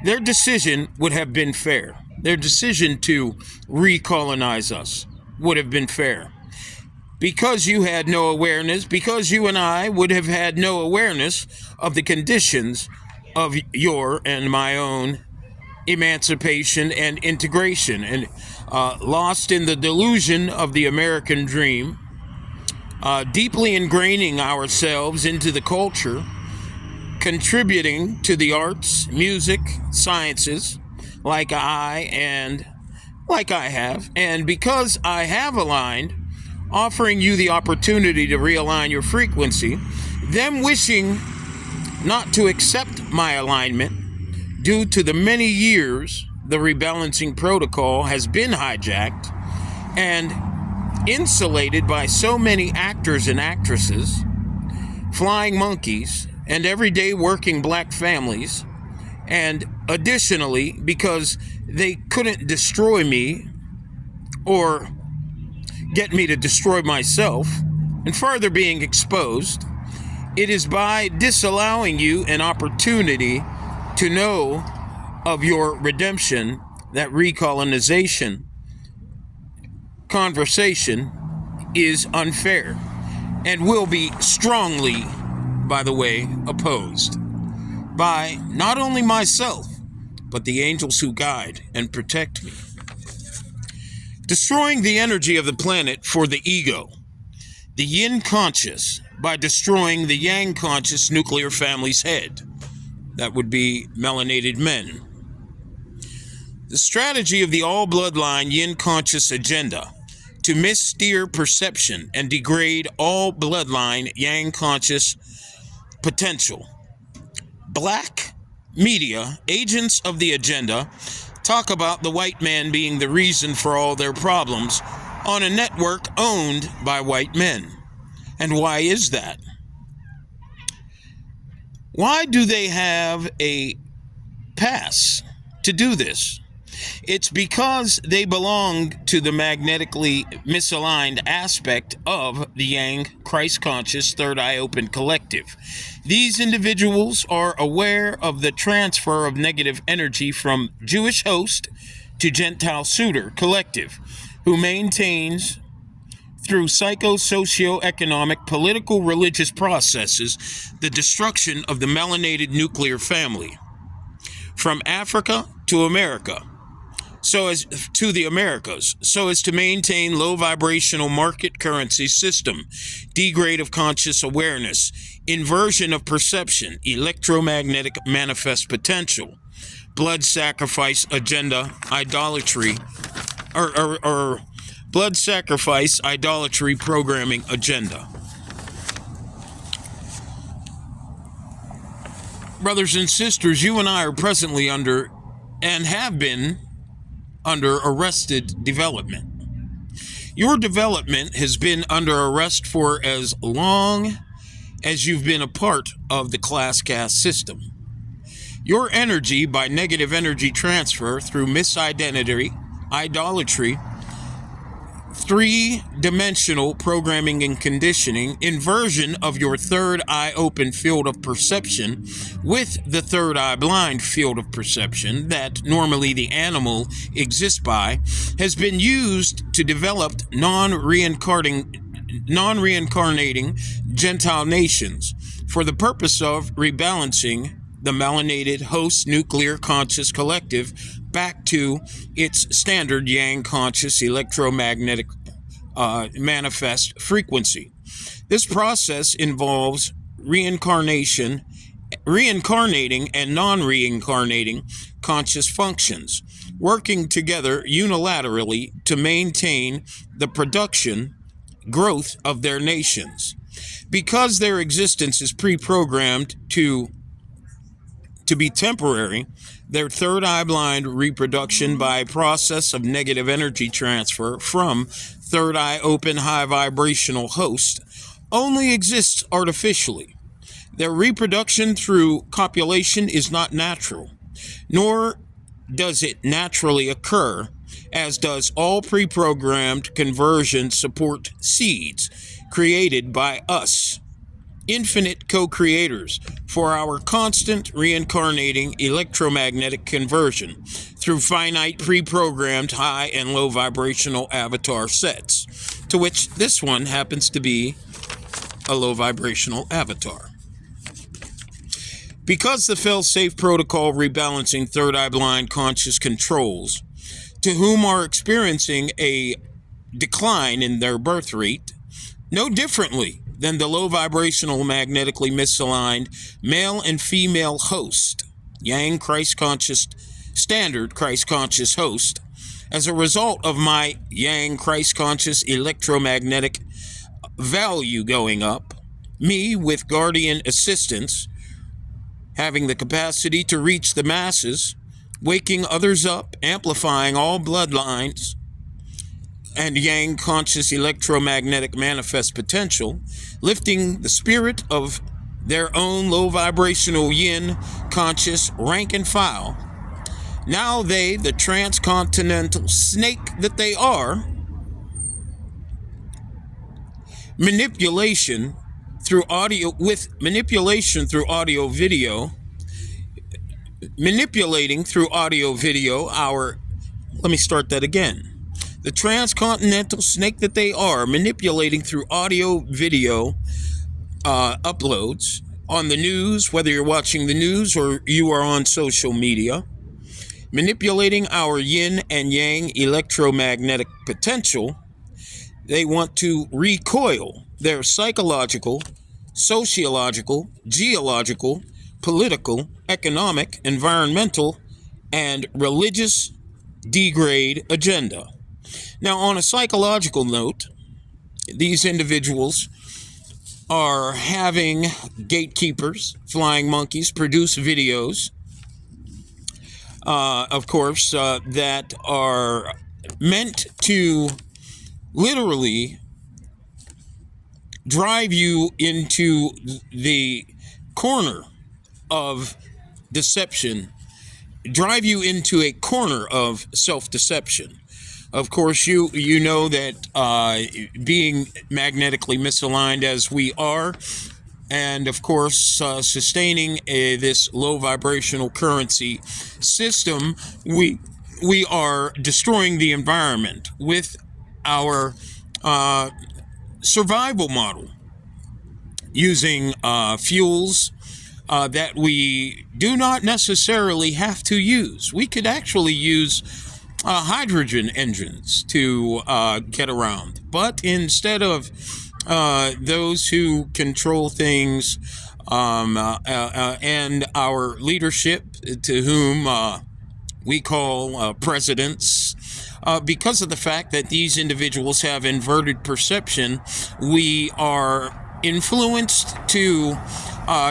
their decision would have been fair. Their decision to recolonize us would have been fair. Because you had no awareness, because you and I would have had no awareness of the conditions of your and my own emancipation and integration, and lost in the delusion of the American dream, deeply ingraining ourselves into the culture, contributing to the arts, music, sciences, like I have, and because I have aligned, offering you the opportunity to realign your frequency, them wishing not to accept my alignment due to the many years the rebalancing protocol has been hijacked and insulated by so many actors and actresses, flying monkeys, and everyday working black families, and additionally, because they couldn't destroy me or get me to destroy myself, and further being exposed, it is by disallowing you an opportunity to know of your redemption that recolonization conversation is unfair and will be strongly, by the way, opposed by not only myself, but the angels who guide and protect me. Destroying the energy of the planet for the ego, the yin conscious, by destroying the yang conscious nuclear family's head. That would be melanated men. The strategy of the all bloodline yin conscious agenda to missteer perception and degrade all bloodline yang conscious potential. Black media, agents of the agenda, talk about the white man being the reason for all their problems on a network owned by white men. And why is that? Why do they have a pass to do this? It's because they belong to the magnetically misaligned aspect of the Yang Christ-conscious Third Eye Open collective. These individuals are aware of the transfer of negative energy from Jewish host to Gentile suitor collective, who maintains through psycho-socio-economic, political, religious processes the destruction of the melanated nuclear family from Africa to America. So as to the Americas, so as to maintain low vibrational market currency system, degrade of conscious awareness, inversion of perception, electromagnetic manifest potential, blood sacrifice agenda, idolatry, or blood sacrifice, idolatry programming agenda. Brothers and sisters, you and I are presently under, and have been under, arrested development. Your development has been under arrest for as long as you've been a part of the class caste system. Your energy, by negative energy transfer through misidentity, idolatry, three-dimensional programming and conditioning, inversion of your third eye open field of perception with the third eye blind field of perception that normally the animal exists by, has been used to develop non-reincarnating Gentile nations for the purpose of rebalancing the melanated host nuclear conscious collective back to its standard yang conscious electromagnetic manifest frequency. This process involves reincarnating and non-reincarnating conscious functions, working together unilaterally to maintain the growth of their nations. Because their existence is pre-programmed to be temporary, their third eye blind reproduction by process of negative energy transfer from third eye open high vibrational host only exists artificially. Their reproduction through copulation is not natural, nor does it naturally occur, as does all pre-programmed conversion support seeds created by us, infinite co-creators, for our constant reincarnating electromagnetic conversion through finite pre-programmed high and low vibrational avatar sets, to which this one happens to be a low vibrational avatar. Because the fail-safe protocol rebalancing third eye blind conscious controls, to whom are experiencing a decline in their birth rate, no differently than the low vibrational magnetically misaligned male and female host, yang Christ conscious, standard Christ conscious host, as a result of my yang Christ conscious electromagnetic value going up, me with guardian assistance, having the capacity to reach the masses, waking others up, amplifying all bloodlines, and yang conscious electromagnetic manifest potential, lifting the spirit of their own low vibrational yin conscious rank and file. Now they, the transcontinental snake that they are, manipulating through audio video the transcontinental snake that they are, manipulating through audio video uploads on the news, whether you're watching the news or you are on social media, manipulating our yin and yang electromagnetic potential. They want to recoil their psychological, sociological, geological, political, economic, environmental, and religious degrade agenda. Now, on a psychological note, these individuals are having gatekeepers, flying monkeys, produce videos, of course, that are meant to literally drive you into the corner of deception, drive you into a corner of self-deception. Of course, you know that being magnetically misaligned as we are, and of course sustaining this low vibrational currency system, we are destroying the environment with our survival model, using fuels that we do not necessarily have to use. We could actually use hydrogen engines to get around, but instead of those who control things and our leadership, to whom we call presidents, because of the fact that these individuals have inverted perception, we are influenced to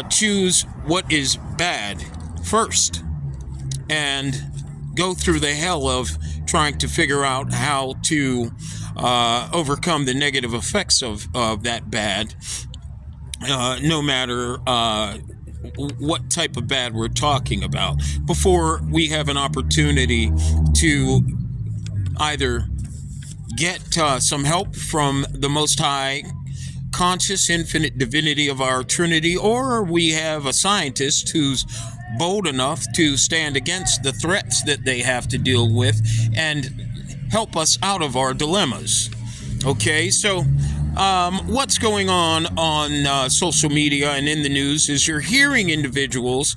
choose what is bad first and go through the hell of trying to figure out how to overcome the negative effects of that bad, no matter what type of bad we're talking about, before we have an opportunity to either get some help from the Most High conscious infinite divinity of our Trinity, or we have a scientist who's bold enough to stand against the threats that they have to deal with and help us out of our dilemmas. Okay, so what's going on social media and in the news is you're hearing individuals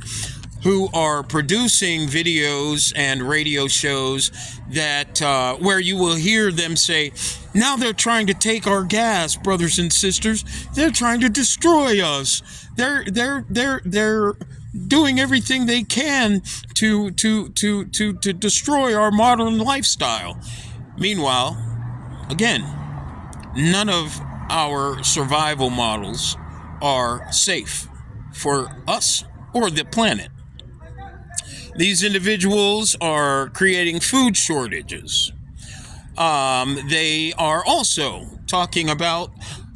who are producing videos and radio shows that where you will hear them say, now they're trying to take our gas, brothers and sisters. They're trying to destroy us. They're doing everything they can to destroy our modern lifestyle. Meanwhile, again, none of our survival models are safe for us or the planet. These individuals are creating food shortages. They are also talking about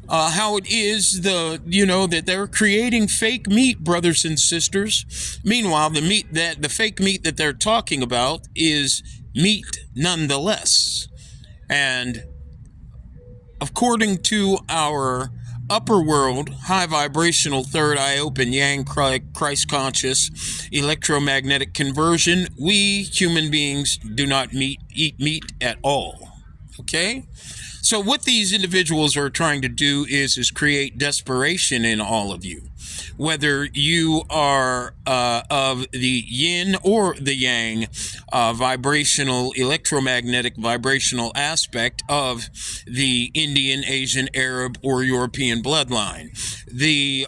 how it is that they're creating fake meat, brothers and sisters. Meanwhile, the fake meat that they're talking about is meat nonetheless. And according to our upper world, high vibrational, third eye open, yang Christ conscious, electromagnetic conversion, we human beings do not eat meat at all. Okay? So what these individuals are trying to do is create desperation in all of you. Whether you are of the yin or the yang vibrational, electromagnetic vibrational aspect of the Indian, Asian, Arab, or European bloodline. The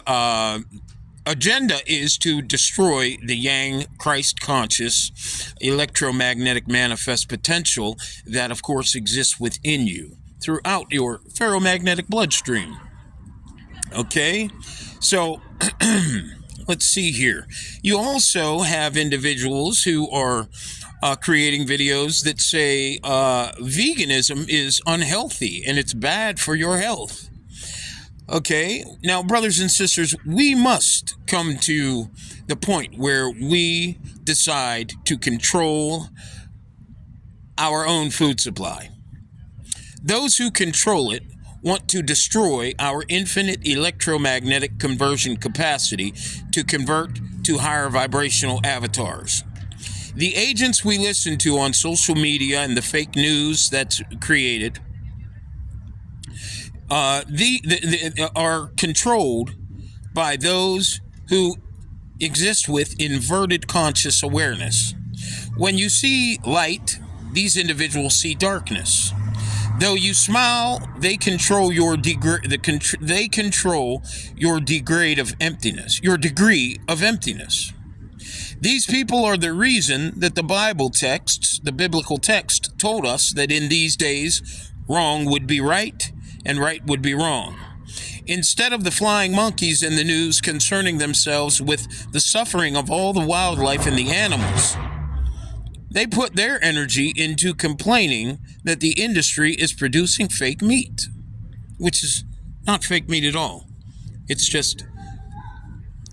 agenda is to destroy the yang Christ conscious electromagnetic manifest potential that, of course, exists within you throughout your ferromagnetic bloodstream. Okay? So, let's see here. You also have individuals who are creating videos that say veganism is unhealthy and it's bad for your health. Okay, now, brothers and sisters, we must come to the point where we decide to control our own food supply. Those who control it want to destroy our infinite electromagnetic conversion capacity to convert to higher vibrational avatars. The agents we listen to on social media and the fake news that's created are controlled by those who exist with inverted conscious awareness. When you see light, these individuals see darkness. Though you smile, they control your they control your degrade of emptiness, your degree of emptiness. These people are the reason that the Bible texts, the biblical text, told us that in these days, wrong would be right and right would be wrong. Instead of the flying monkeys in the news concerning themselves with the suffering of all the wildlife and the animals, they put their energy into complaining that the industry is producing fake meat, which is not fake meat at all. It's just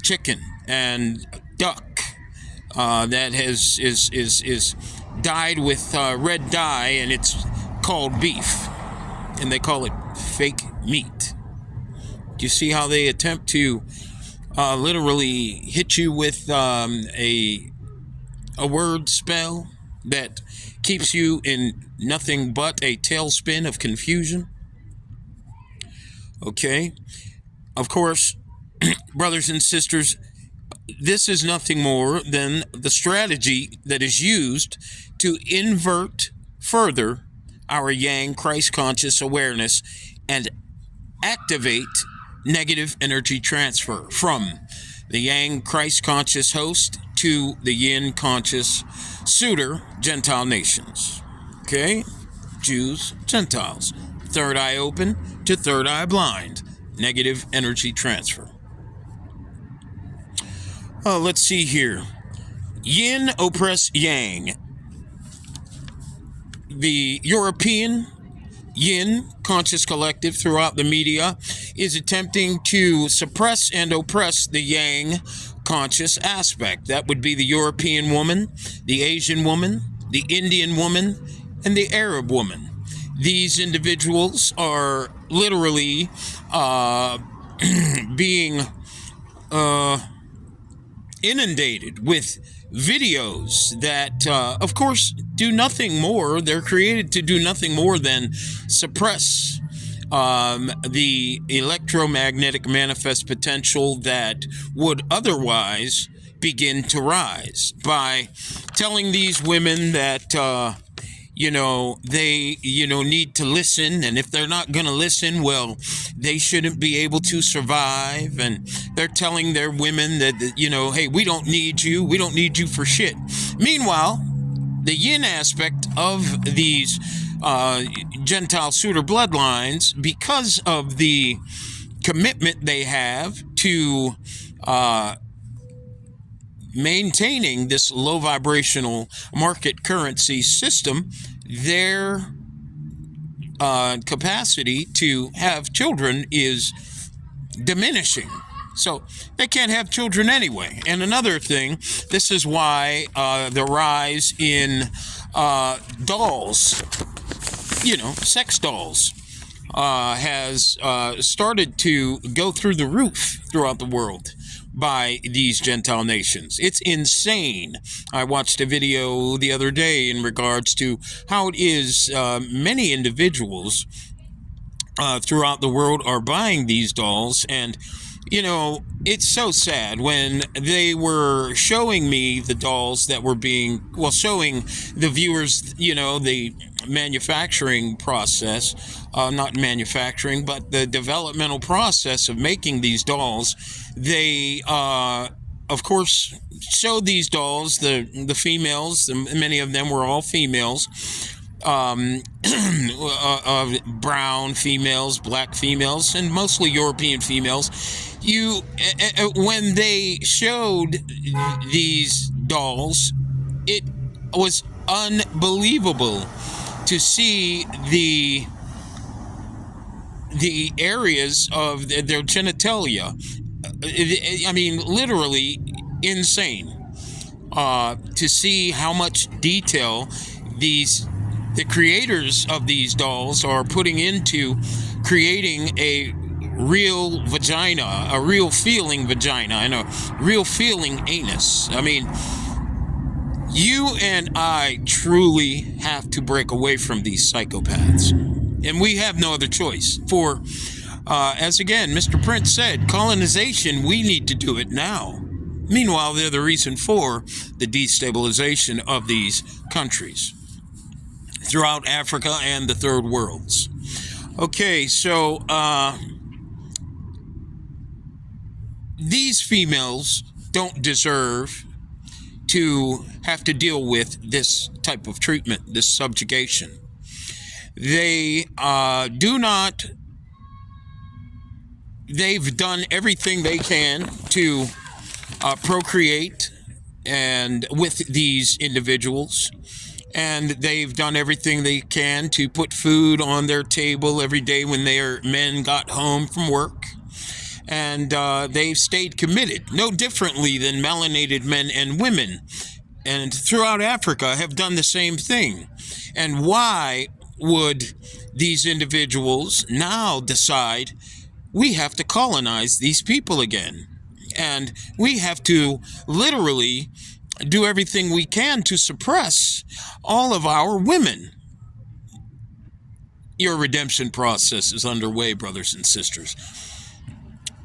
chicken and duck that is dyed with red dye, and it's called beef, and they call it fake meat. Do you see how they attempt to literally hit you with a word spell that keeps you in nothing but a tailspin of confusion? Okay. Of course, brothers and sisters, this is nothing more than the strategy that is used to invert further our yang Christ conscious awareness and activate negative energy transfer from the yang Christ conscious host to the yin conscious suitor Gentile nations. Okay? Jews, Gentiles. Third eye open to third eye blind. Negative energy transfer. Let's see here. Yin oppress yang. The European Yin conscious collective throughout the media is attempting to suppress and oppress the yang conscious aspect. That would be the European woman, the Asian woman, the Indian woman, and the Arab woman. These individuals are literally being inundated with videos that, of course, do nothing more. They're created to do nothing more than suppress the electromagnetic manifest potential that would otherwise begin to rise by telling these women that, they, need to listen. And if they're not going to listen, well, they shouldn't be able to survive. And they're telling their women that, hey, we don't need you. We don't need you for shit. Meanwhile, the yin aspect of these Gentile suitor bloodlines, because of the commitment they have to maintaining this low vibrational market currency system, their capacity to have children is diminishing. So they can't have children anyway. And another thing, this is why the rise in dolls, sex dolls, has started to go through the roof throughout the world by these Gentile nations. It's insane. I watched a video the other day in regards to how it is many individuals throughout the world are buying these dolls. And it's so sad when they were showing me the dolls that were showing the viewers, the manufacturing process, not manufacturing, but the developmental process of making these dolls. They, of course, showed these dolls, the females, many of them were all females, brown females, black females, and mostly European females. When they showed these dolls, it was unbelievable to see the areas of their genitalia. I mean, literally insane to see how much detail the creators of these dolls are putting into creating a real vagina, a real feeling vagina, and a real feeling anus. I mean, you and I truly have to break away from these psychopaths. And we have no other choice. For, as again, Mr. Prince said, colonization, we need to do it now. Meanwhile, they're the reason for the destabilization of these countries throughout Africa and the third worlds. Okay, so these females don't deserve to have to deal with this type of treatment, this subjugation. They do not. They've done everything they can to procreate and with these individuals, and they've done everything they can to put food on their table every day when their men got home from work. And they've stayed committed, no differently than melanated men and women, and throughout Africa have done the same thing. And why would these individuals now decide we have to colonize these people again? And we have to literally do everything we can to suppress all of our women. Your redemption process is underway, brothers and sisters.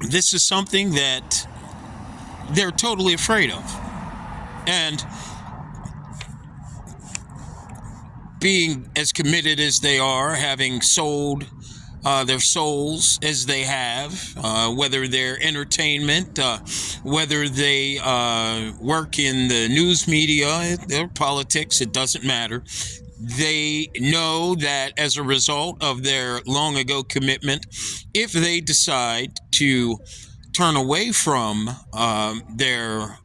This is something that they're totally afraid of. And being as committed as they are, having sold their souls as they have, whether they're entertainment, whether they work in the news media, their politics, it doesn't matter. They know that as a result of their long ago commitment, if they decide to turn away from their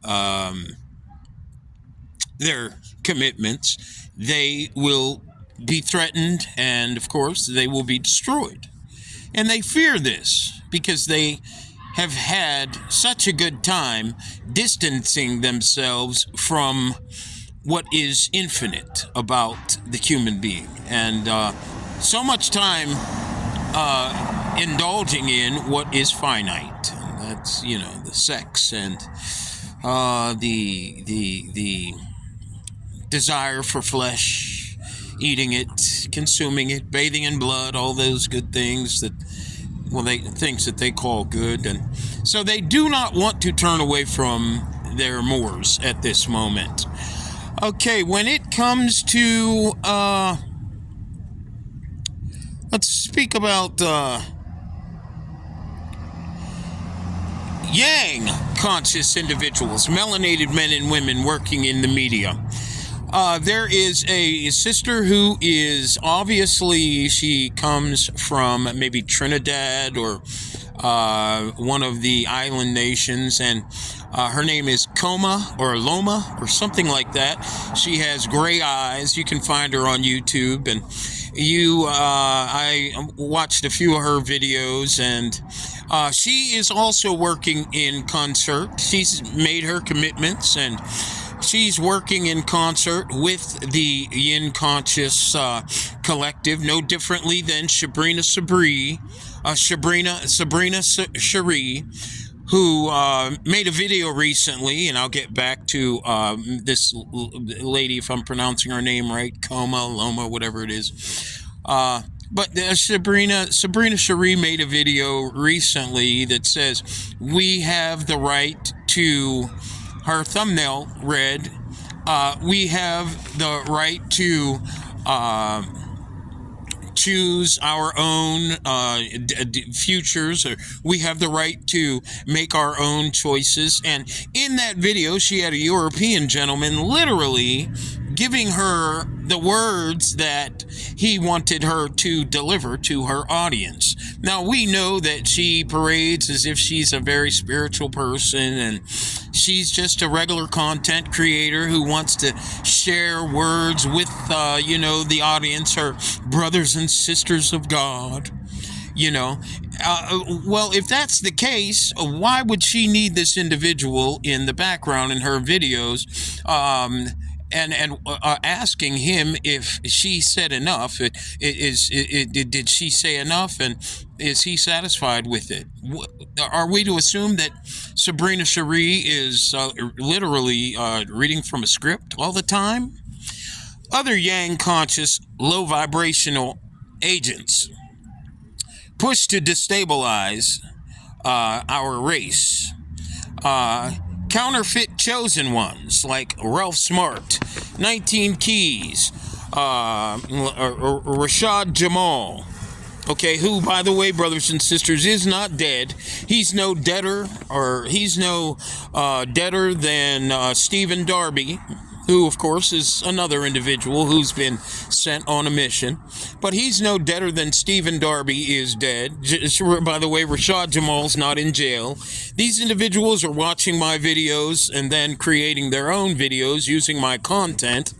commitments, they will be threatened, and of course they will be destroyed. And they fear this because they have had such a good time distancing themselves from what is infinite about the human being, and so much time indulging in what is finite. And that's, the sex and the desire for flesh, eating it, consuming it, bathing in blood, all those good things things that they call good. And so they do not want to turn away from their moors at this moment. Okay, when it comes to, let's speak about Yang conscious individuals, melanated men and women working in the media. There is a sister who is obviously, she comes from maybe Trinidad or one of the island nations, and her name is Coma or Loma or something like that. She has gray eyes. You can find her on YouTube, and I watched a few of her videos, and she is also working in concert. She's made her commitments, and she's working in concert with the Yin Conscious Collective, no differently than Sabrina Cherie, who made a video recently, and I'll get back to this lady, if I'm pronouncing her name right, Loma, whatever it is. But Sabrina Cherie made a video recently that says, we have the right to, her thumbnail read, we have the right to choose our own futures, or we have the right to make our own choices. And in that video, she had a European gentleman literally giving her the words that he wanted her to deliver to her audience. Now, we know that she parades as if she's a very spiritual person, and she's just a regular content creator who wants to share words with, the audience, her brothers and sisters of God. Well, if that's the case, why would she need this individual in the background in her videos, and asking him if she said enough? Did she say enough, and is he satisfied with it? Are we to assume that Sabrina Cherie is literally reading from a script all the time? Other Yang conscious, low vibrational agents push to destabilize our race. Counterfeit chosen ones like Ralph Smart, 19 Keys, Rashad Jamal, who, by the way, brothers and sisters, is not dead. He's no deader, deader than Stephen Darby, who, of course, is another individual who's been sent on a mission. But he's no deader than Stephen Darby is dead. By the way, Rashad Jamal's not in jail. These individuals are watching my videos and then creating their own videos using my content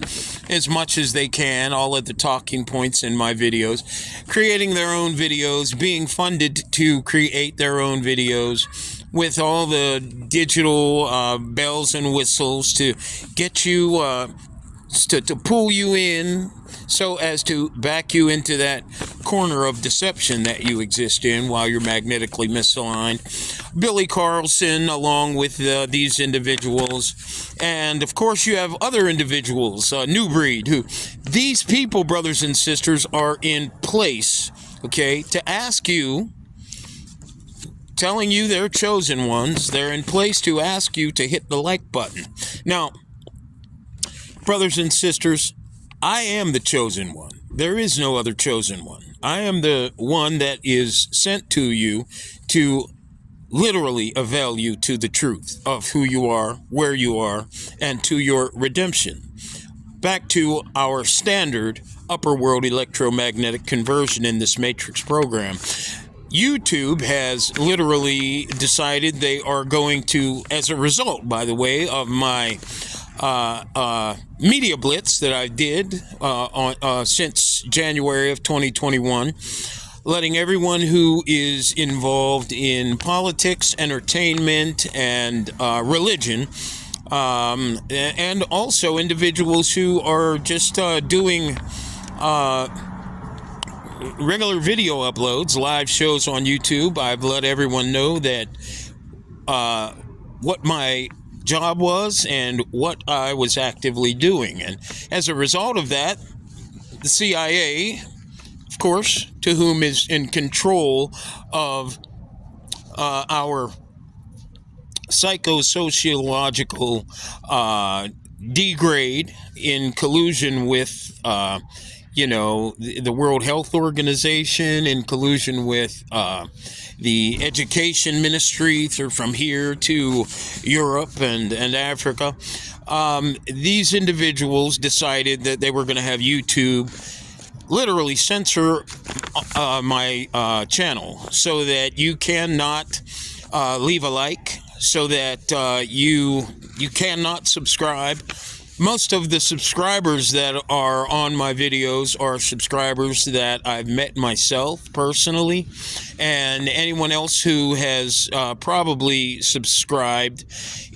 as much as they can, all of the talking points in my videos, creating their own videos, being funded to create their own videos, with all the digital bells and whistles to get you, to pull you in so as to back you into that corner of deception that you exist in while you're magnetically misaligned. Billy Carlson, along with these individuals. And, of course, you have other individuals, New Breed, who these people, brothers and sisters, are in place, to ask you, telling you they're chosen ones. They're in place to ask you to hit the like button. Now, brothers and sisters, I am the chosen one. There is no other chosen one. I am the one that is sent to you to literally avail you to the truth of who you are, where you are, and to your redemption. Back to our standard upper world electromagnetic conversion in this Matrix program. YouTube has literally decided they are going to, as a result, by the way, of my media blitz that I did since January of 2021, letting everyone who is involved in politics, entertainment, and religion, and also individuals who are just doing regular video uploads, live shows on YouTube. I've let everyone know that what my job was and what I was actively doing. And as a result of that, the CIA, of course, to whom is in control of our psychosociological degrade in collusion with, the World Health Organization, in collusion with the education ministry from here to Europe and Africa. These individuals decided that they were going to have YouTube literally censor my channel so that you cannot leave a like, so that you cannot subscribe. Most of the subscribers that are on my videos are subscribers that I've met myself personally, and anyone else who has probably subscribed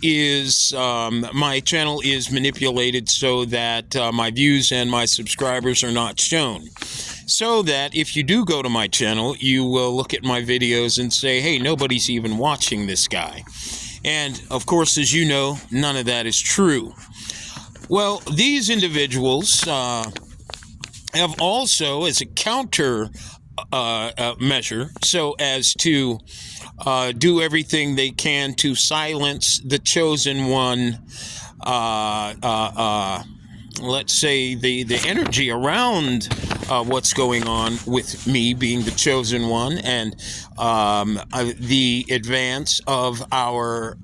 is my channel is manipulated so that my views and my subscribers are not shown. So that if you do go to my channel, you will look at my videos and say, hey, nobody's even watching this guy. And of course, as you know, none of that is true. Well, these individuals have also, as a counter measure, so as to do everything they can to silence the chosen one, let's say the energy around what's going on with me being the chosen one, and the advance of our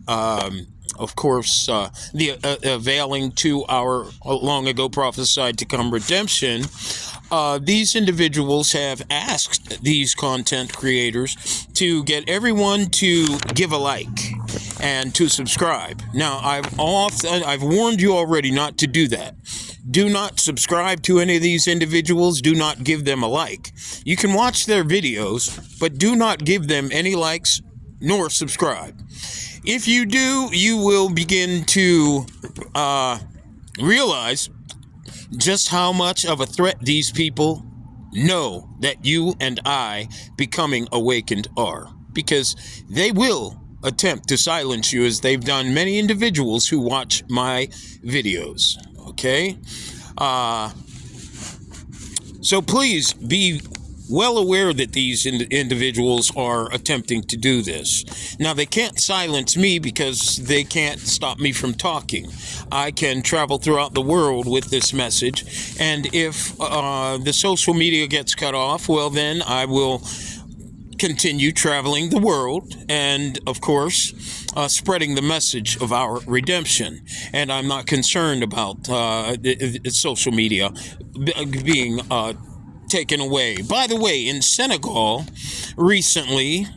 of course, the availing to our long ago prophesied to come redemption. These individuals have asked these content creators to get everyone to give a like and to subscribe. Now, I've warned you already not to do that. Do not subscribe to any of these individuals. Do not give them a like. You can watch their videos, but do not give them any likes nor subscribe. If you do, you will begin to realize just how much of a threat these people know that you and I, becoming awakened, are. Because they will attempt to silence you, as they've done many individuals who watch my videos. Okay? So please be well aware that these individuals are attempting to do this. Now, they can't silence me because they can't stop me from talking. I can travel throughout the world with this message, and if the social media gets cut off, well, then I will continue traveling the world and, of course, spreading the message of our redemption. And I'm not concerned about social media being taken away. By the way, in Senegal recently,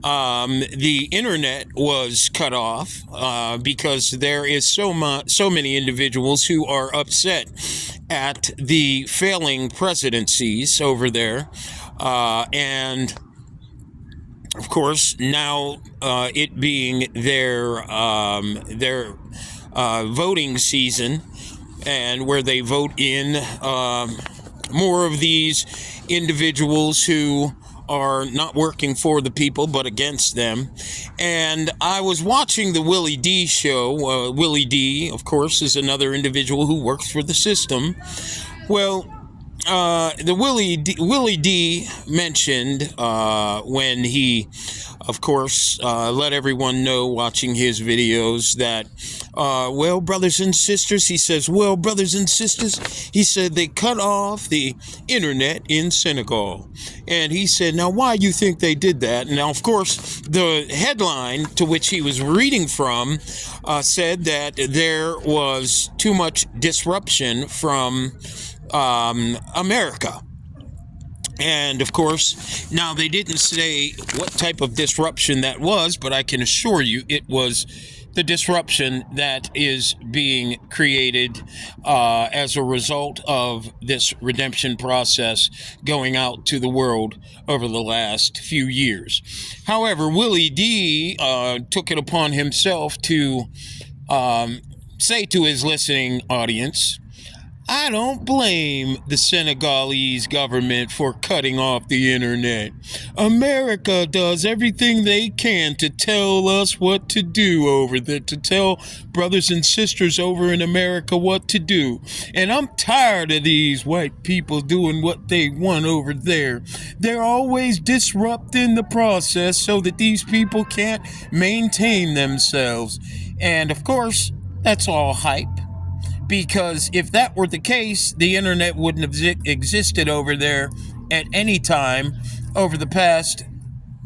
the internet was cut off because there is so many individuals who are upset at the failing presidencies over there, and of course now it being their voting season, and where they vote in more of these individuals who are not working for the people but against them. And I was watching the Willie D show. Willie D, of course, is another individual who works for the system. Well, the Willie D mentioned when he, of course, let everyone know watching his videos that, well, brothers and sisters, he says, well, brothers and sisters, he said they cut off the internet in Senegal. And he said, now, why do you think they did that? Now, of course, the headline to which he was reading from said that there was too much disruption from America. And of course, now they didn't say what type of disruption that was, but I can assure you it was the disruption that is being created as a result of this redemption process going out to the world over the last few years. However, Willie D took it upon himself to say to his listening audience I don't blame the Senegalese government for cutting off the internet. America does everything they can to tell us what to do over there, to tell brothers and sisters over in America what to do. And I'm tired of these white people doing what they want over there. They're always disrupting the process so that these people can't maintain themselves. And of course, that's all hype. Because if that were the case, the internet wouldn't have existed over there at any time over the past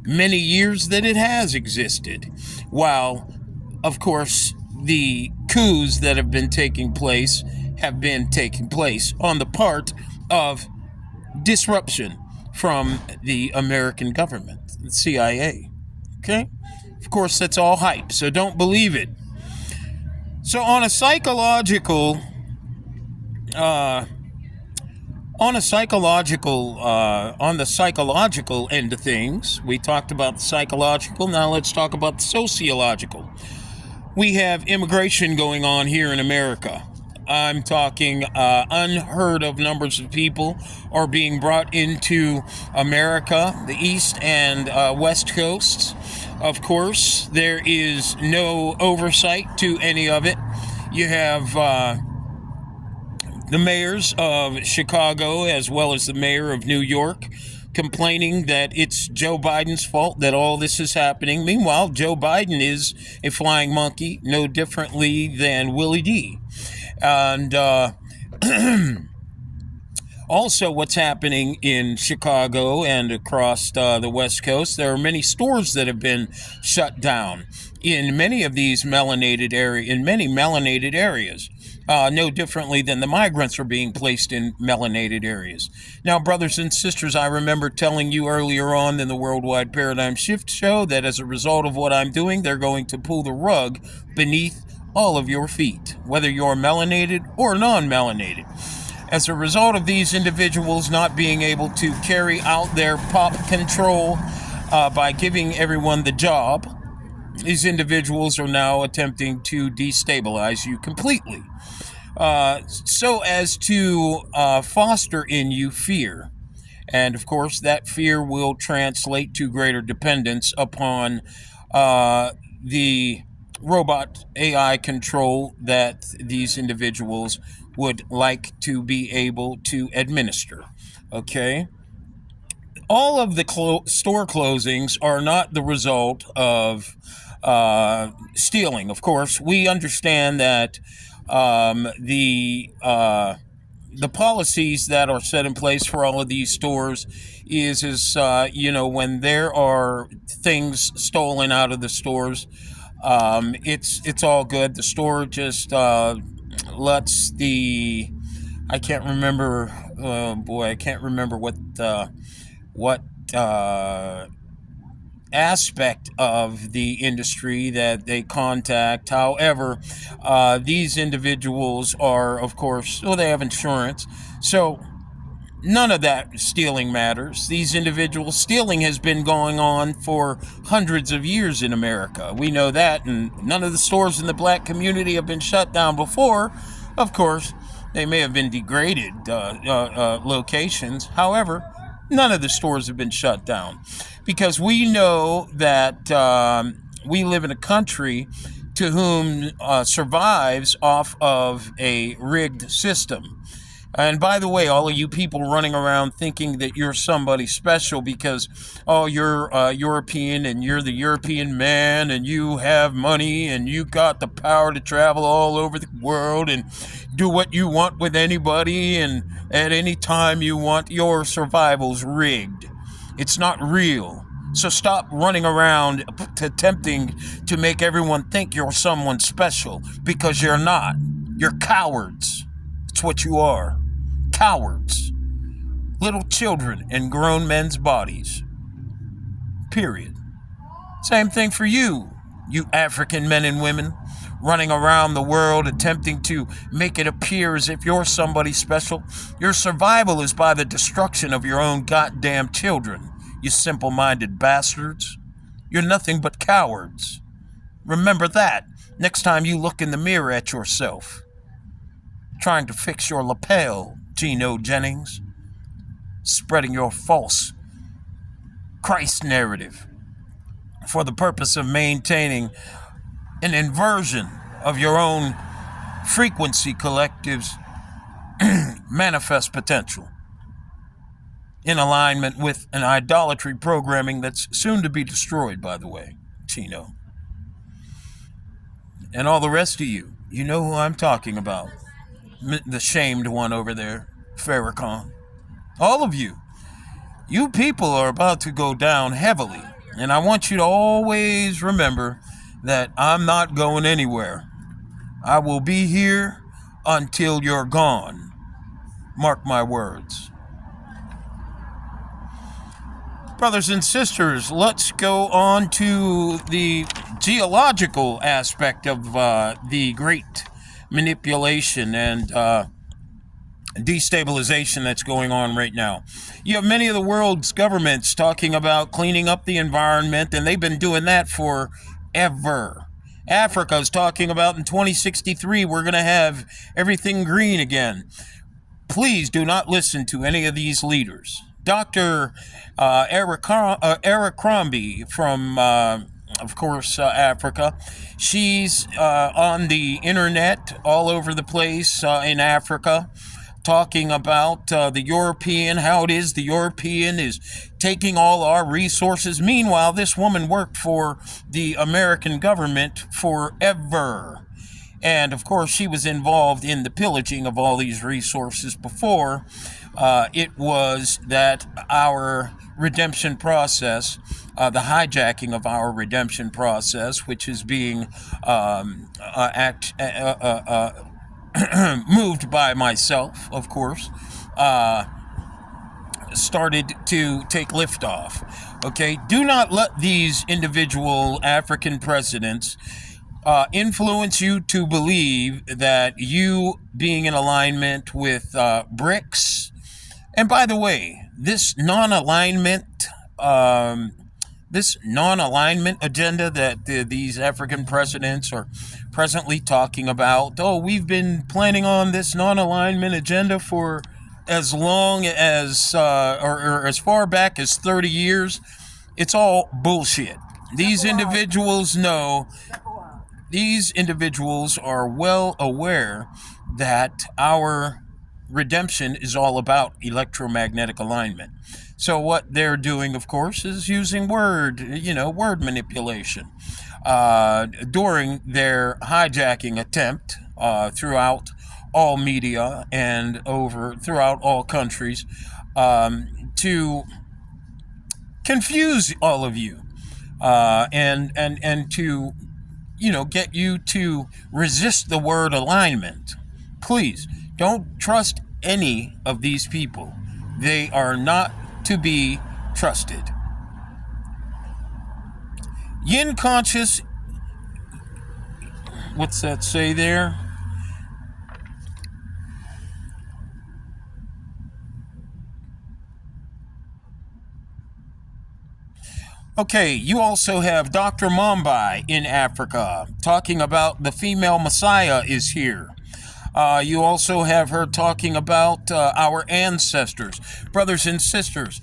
many years that it has existed. While, of course, the coups that have been taking place on the part of disruption from the American government, the CIA. Okay? Of course, that's all hype, so don't believe it. So on the psychological end of things, we talked about the psychological. Now let's talk about the sociological. We have immigration going on here in America. I'm talking unheard of numbers of people are being brought into America, the East and West Coasts. Of course, there is no oversight to any of it. You have the mayors of Chicago as well as the mayor of New York complaining that it's Joe Biden's fault that all this is happening. Meanwhile, Joe Biden is a flying monkey, no differently than Willie D. And also what's happening in Chicago and across the West Coast, there are many stores that have been shut down in many of these melanated areas. No differently than the migrants are being placed in melanated areas. Now, brothers and sisters, I remember telling you earlier on in the Worldwide Paradigm Shift show that as a result of what I'm doing, they're going to pull the rug beneath all of your feet, whether you're melanated or non-melanated. As a result of these individuals not being able to carry out their pop control by giving everyone the job, these individuals are now attempting to destabilize you completely. So as to foster in you fear. And of course, that fear will translate to greater dependence upon the robot AI control that these individuals would like to be able to administer. Okay? All of the store closings are not the result of stealing. Of course, we understand that the policies that are set in place for all of these stores is when there are things stolen out of the stores, it's all good. The store just lets the I can't remember what aspect of the industry that they contact. However, these individuals are, of course, they have insurance. So none of that stealing matters. These individuals, stealing has been going on for hundreds of years in America. We know that, and none of the stores in the black community have been shut down before. Of course, they may have been degraded locations. However, none of the stores have been shut down because we know that we live in a country to whom survives off of a rigged system. And by the way, all of you people running around thinking that you're somebody special because, you're European and you're the European man and you have money and you got the power to travel all over the world and do what you want with anybody and at any time you want, your survival's rigged. It's not real. So stop running around attempting to make everyone think you're someone special because you're not. You're cowards. That's what you are. Cowards. Little children in grown men's bodies. Period. Same thing for you, you African men and women running around the world attempting to make it appear as if you're somebody special. Your survival is by the destruction of your own goddamn children, you simple-minded bastards. You're nothing but cowards. Remember that next time you look in the mirror at yourself. trying to fix your lapel, Geno Jennings, spreading your false Christ narrative for the purpose of maintaining an inversion of your own frequency collective's manifest potential in alignment with an idolatry programming that's soon to be destroyed, by the way, Geno. And all the rest of you, you know who I'm talking about. The shamed one over there, Farrakhan. All of you. You people are about to go down heavily. And I want you to always remember that I'm not going anywhere. I will be here until you're gone. Mark my words. Brothers and sisters, let's go on to the geological aspect of the great manipulation and destabilization that's going on right now. You have many of the world's governments talking about cleaning up the environment, and they've been doing that forever. Africa is talking about in 2063 we're going to have everything green again. Please do not listen to any of these leaders. Dr. Eric Crombie from, of course, Africa. She's on the internet all over the place in Africa, talking about the European, how it is the European is taking all our resources. Meanwhile, this woman worked for the American government forever. And of course, she was involved in the pillaging of all these resources before. It was that our redemption process, the hijacking of our redemption process, which is being moved by myself, of course, started to take liftoff. Okay, do not let these individual African presidents influence you to believe that you being in alignment with BRICS. And by the way, this non-alignment agenda that these African presidents are presently talking about, oh, we've been planning on this non-alignment agenda for as long as, or as far back as 30 years, it's all bullshit. These individuals know, these individuals are well aware that our redemption is all about electromagnetic alignment. So what they're doing, of course, is using word manipulation during their hijacking attempt throughout all media and throughout all countries to confuse all of you and to get you to resist the word alignment. Please don't trust any of these people. They are not to be trusted. Yin conscious, what's that say there? Okay, you also have Dr. Mumbai in Africa talking about the female Messiah is here. You also have her talking about our ancestors. Brothers and sisters,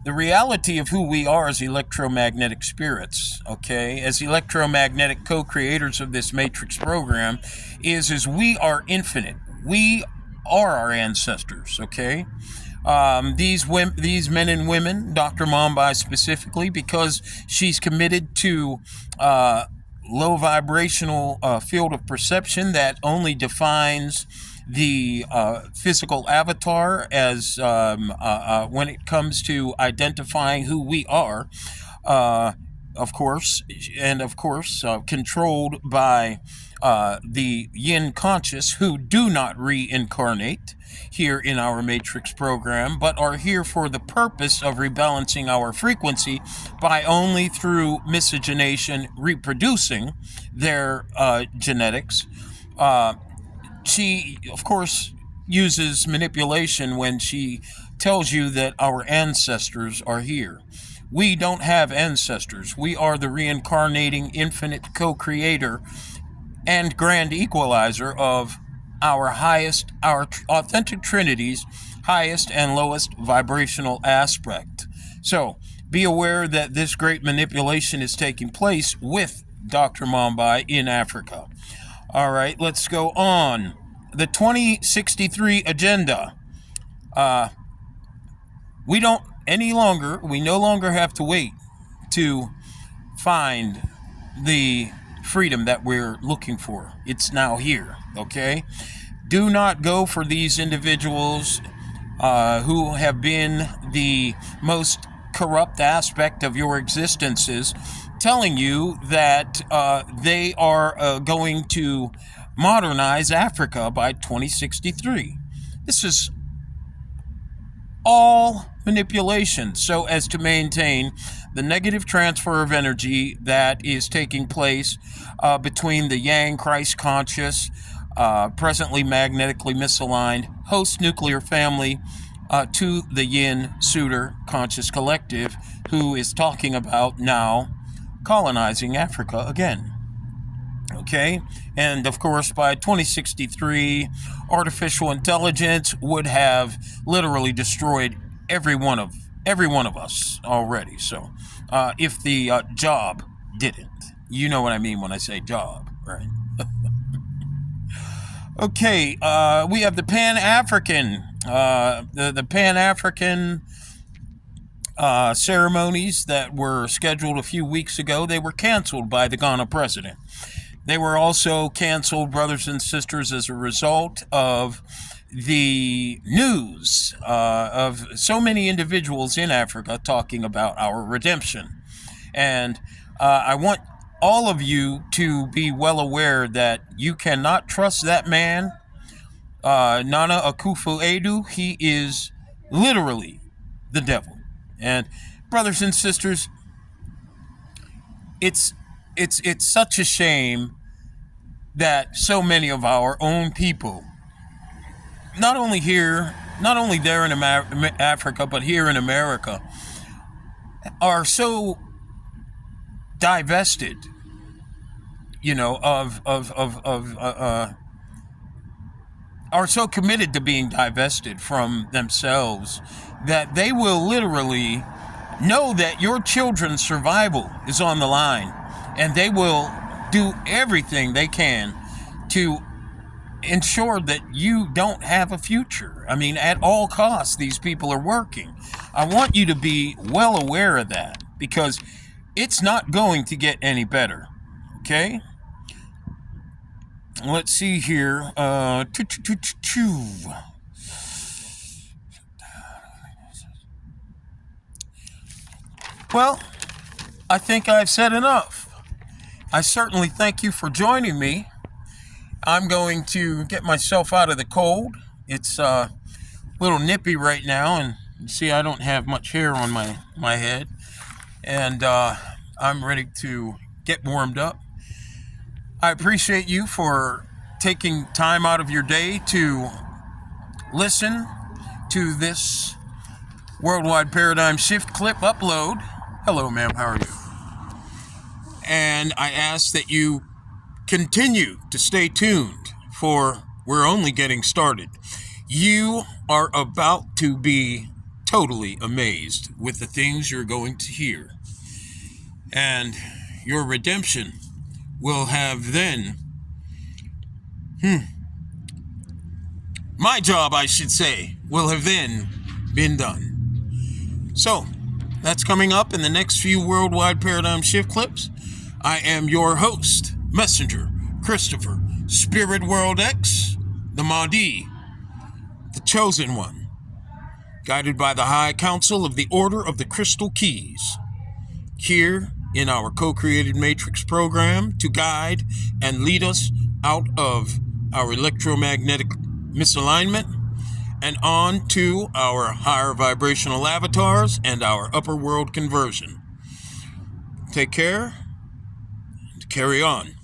the reality of who we are as electromagnetic spirits, okay, as electromagnetic co-creators of this Matrix program, is we are infinite. We are our ancestors, okay? These men and women, Dr. Mumbai specifically, because she's committed to low vibrational field of perception that only defines the physical avatar as when it comes to identifying who we are, of course, and of course controlled by the yin conscious, who do not reincarnate here in our Matrix program, but are here for the purpose of rebalancing our frequency by only through miscegenation reproducing their genetics. She, of course, uses manipulation when she tells you that our ancestors are here. We don't have ancestors. We are the reincarnating infinite co-creator and grand equalizer of our authentic Trinity's highest and lowest vibrational aspect. So be aware that this great manipulation is taking place with Dr. Mumbai in Africa. All right, let's go on. The 2063 agenda. We no longer have to wait to find the freedom that we're looking for. It's now here, okay? Do not go for these individuals who have been the most corrupt aspect of your existences, telling you that they are going to modernize Africa by 2063. This is all manipulation so as to maintain the negative transfer of energy that is taking place between the Yang Christ conscious, presently magnetically misaligned host nuclear family to the Yin Suitor conscious collective, who is talking about now colonizing Africa again. Okay, and of course by 2063, artificial intelligence would have literally destroyed every one of us already. So if the job didn't, you know what I mean when I say job, right? Okay, we have the Pan-African the Pan-African ceremonies that were scheduled a few weeks ago. They were canceled by the Ghana president. They were also canceled, brothers and sisters, as a result of the news of so many individuals in Africa talking about our redemption. And I want all of you to be well aware that you cannot trust that man, Nana Akufo-Addo. He is literally the devil. And brothers and sisters, it's such a shame that so many of our own people, not only there in Africa, but here in America, are so divested, are so committed to being divested from themselves that they will literally know that your children's survival is on the line, and they will do everything they can to ensure that you don't have a future. I mean, at all costs, these people are working. I want you to be well aware of that, because it's not going to get any better. Okay? Let's see here. Well, I think I've said enough. I certainly thank you for joining me. I'm going to get myself out of the cold. It's a little nippy right now, and you see I don't have much hair on my head. And I'm ready to get warmed up. I appreciate you for taking time out of your day to listen to this Worldwide Paradigm Shift clip upload. Hello, ma'am. How are you? And I ask that you continue to stay tuned, for we're only getting started. You are about to be totally amazed with the things you're going to hear. And your redemption will have then, my job, I should say, will have then been done. So, that's coming up in the next few Worldwide Paradigm Shift clips. I am your host, Messenger Christopher, Spirit World X, the Mahdi, the Chosen One, guided by the High Council of the Order of the Crystal Keys, here in our co-created Matrix program to guide and lead us out of our electromagnetic misalignment and on to our higher vibrational avatars and our upper world conversion. Take care and carry on.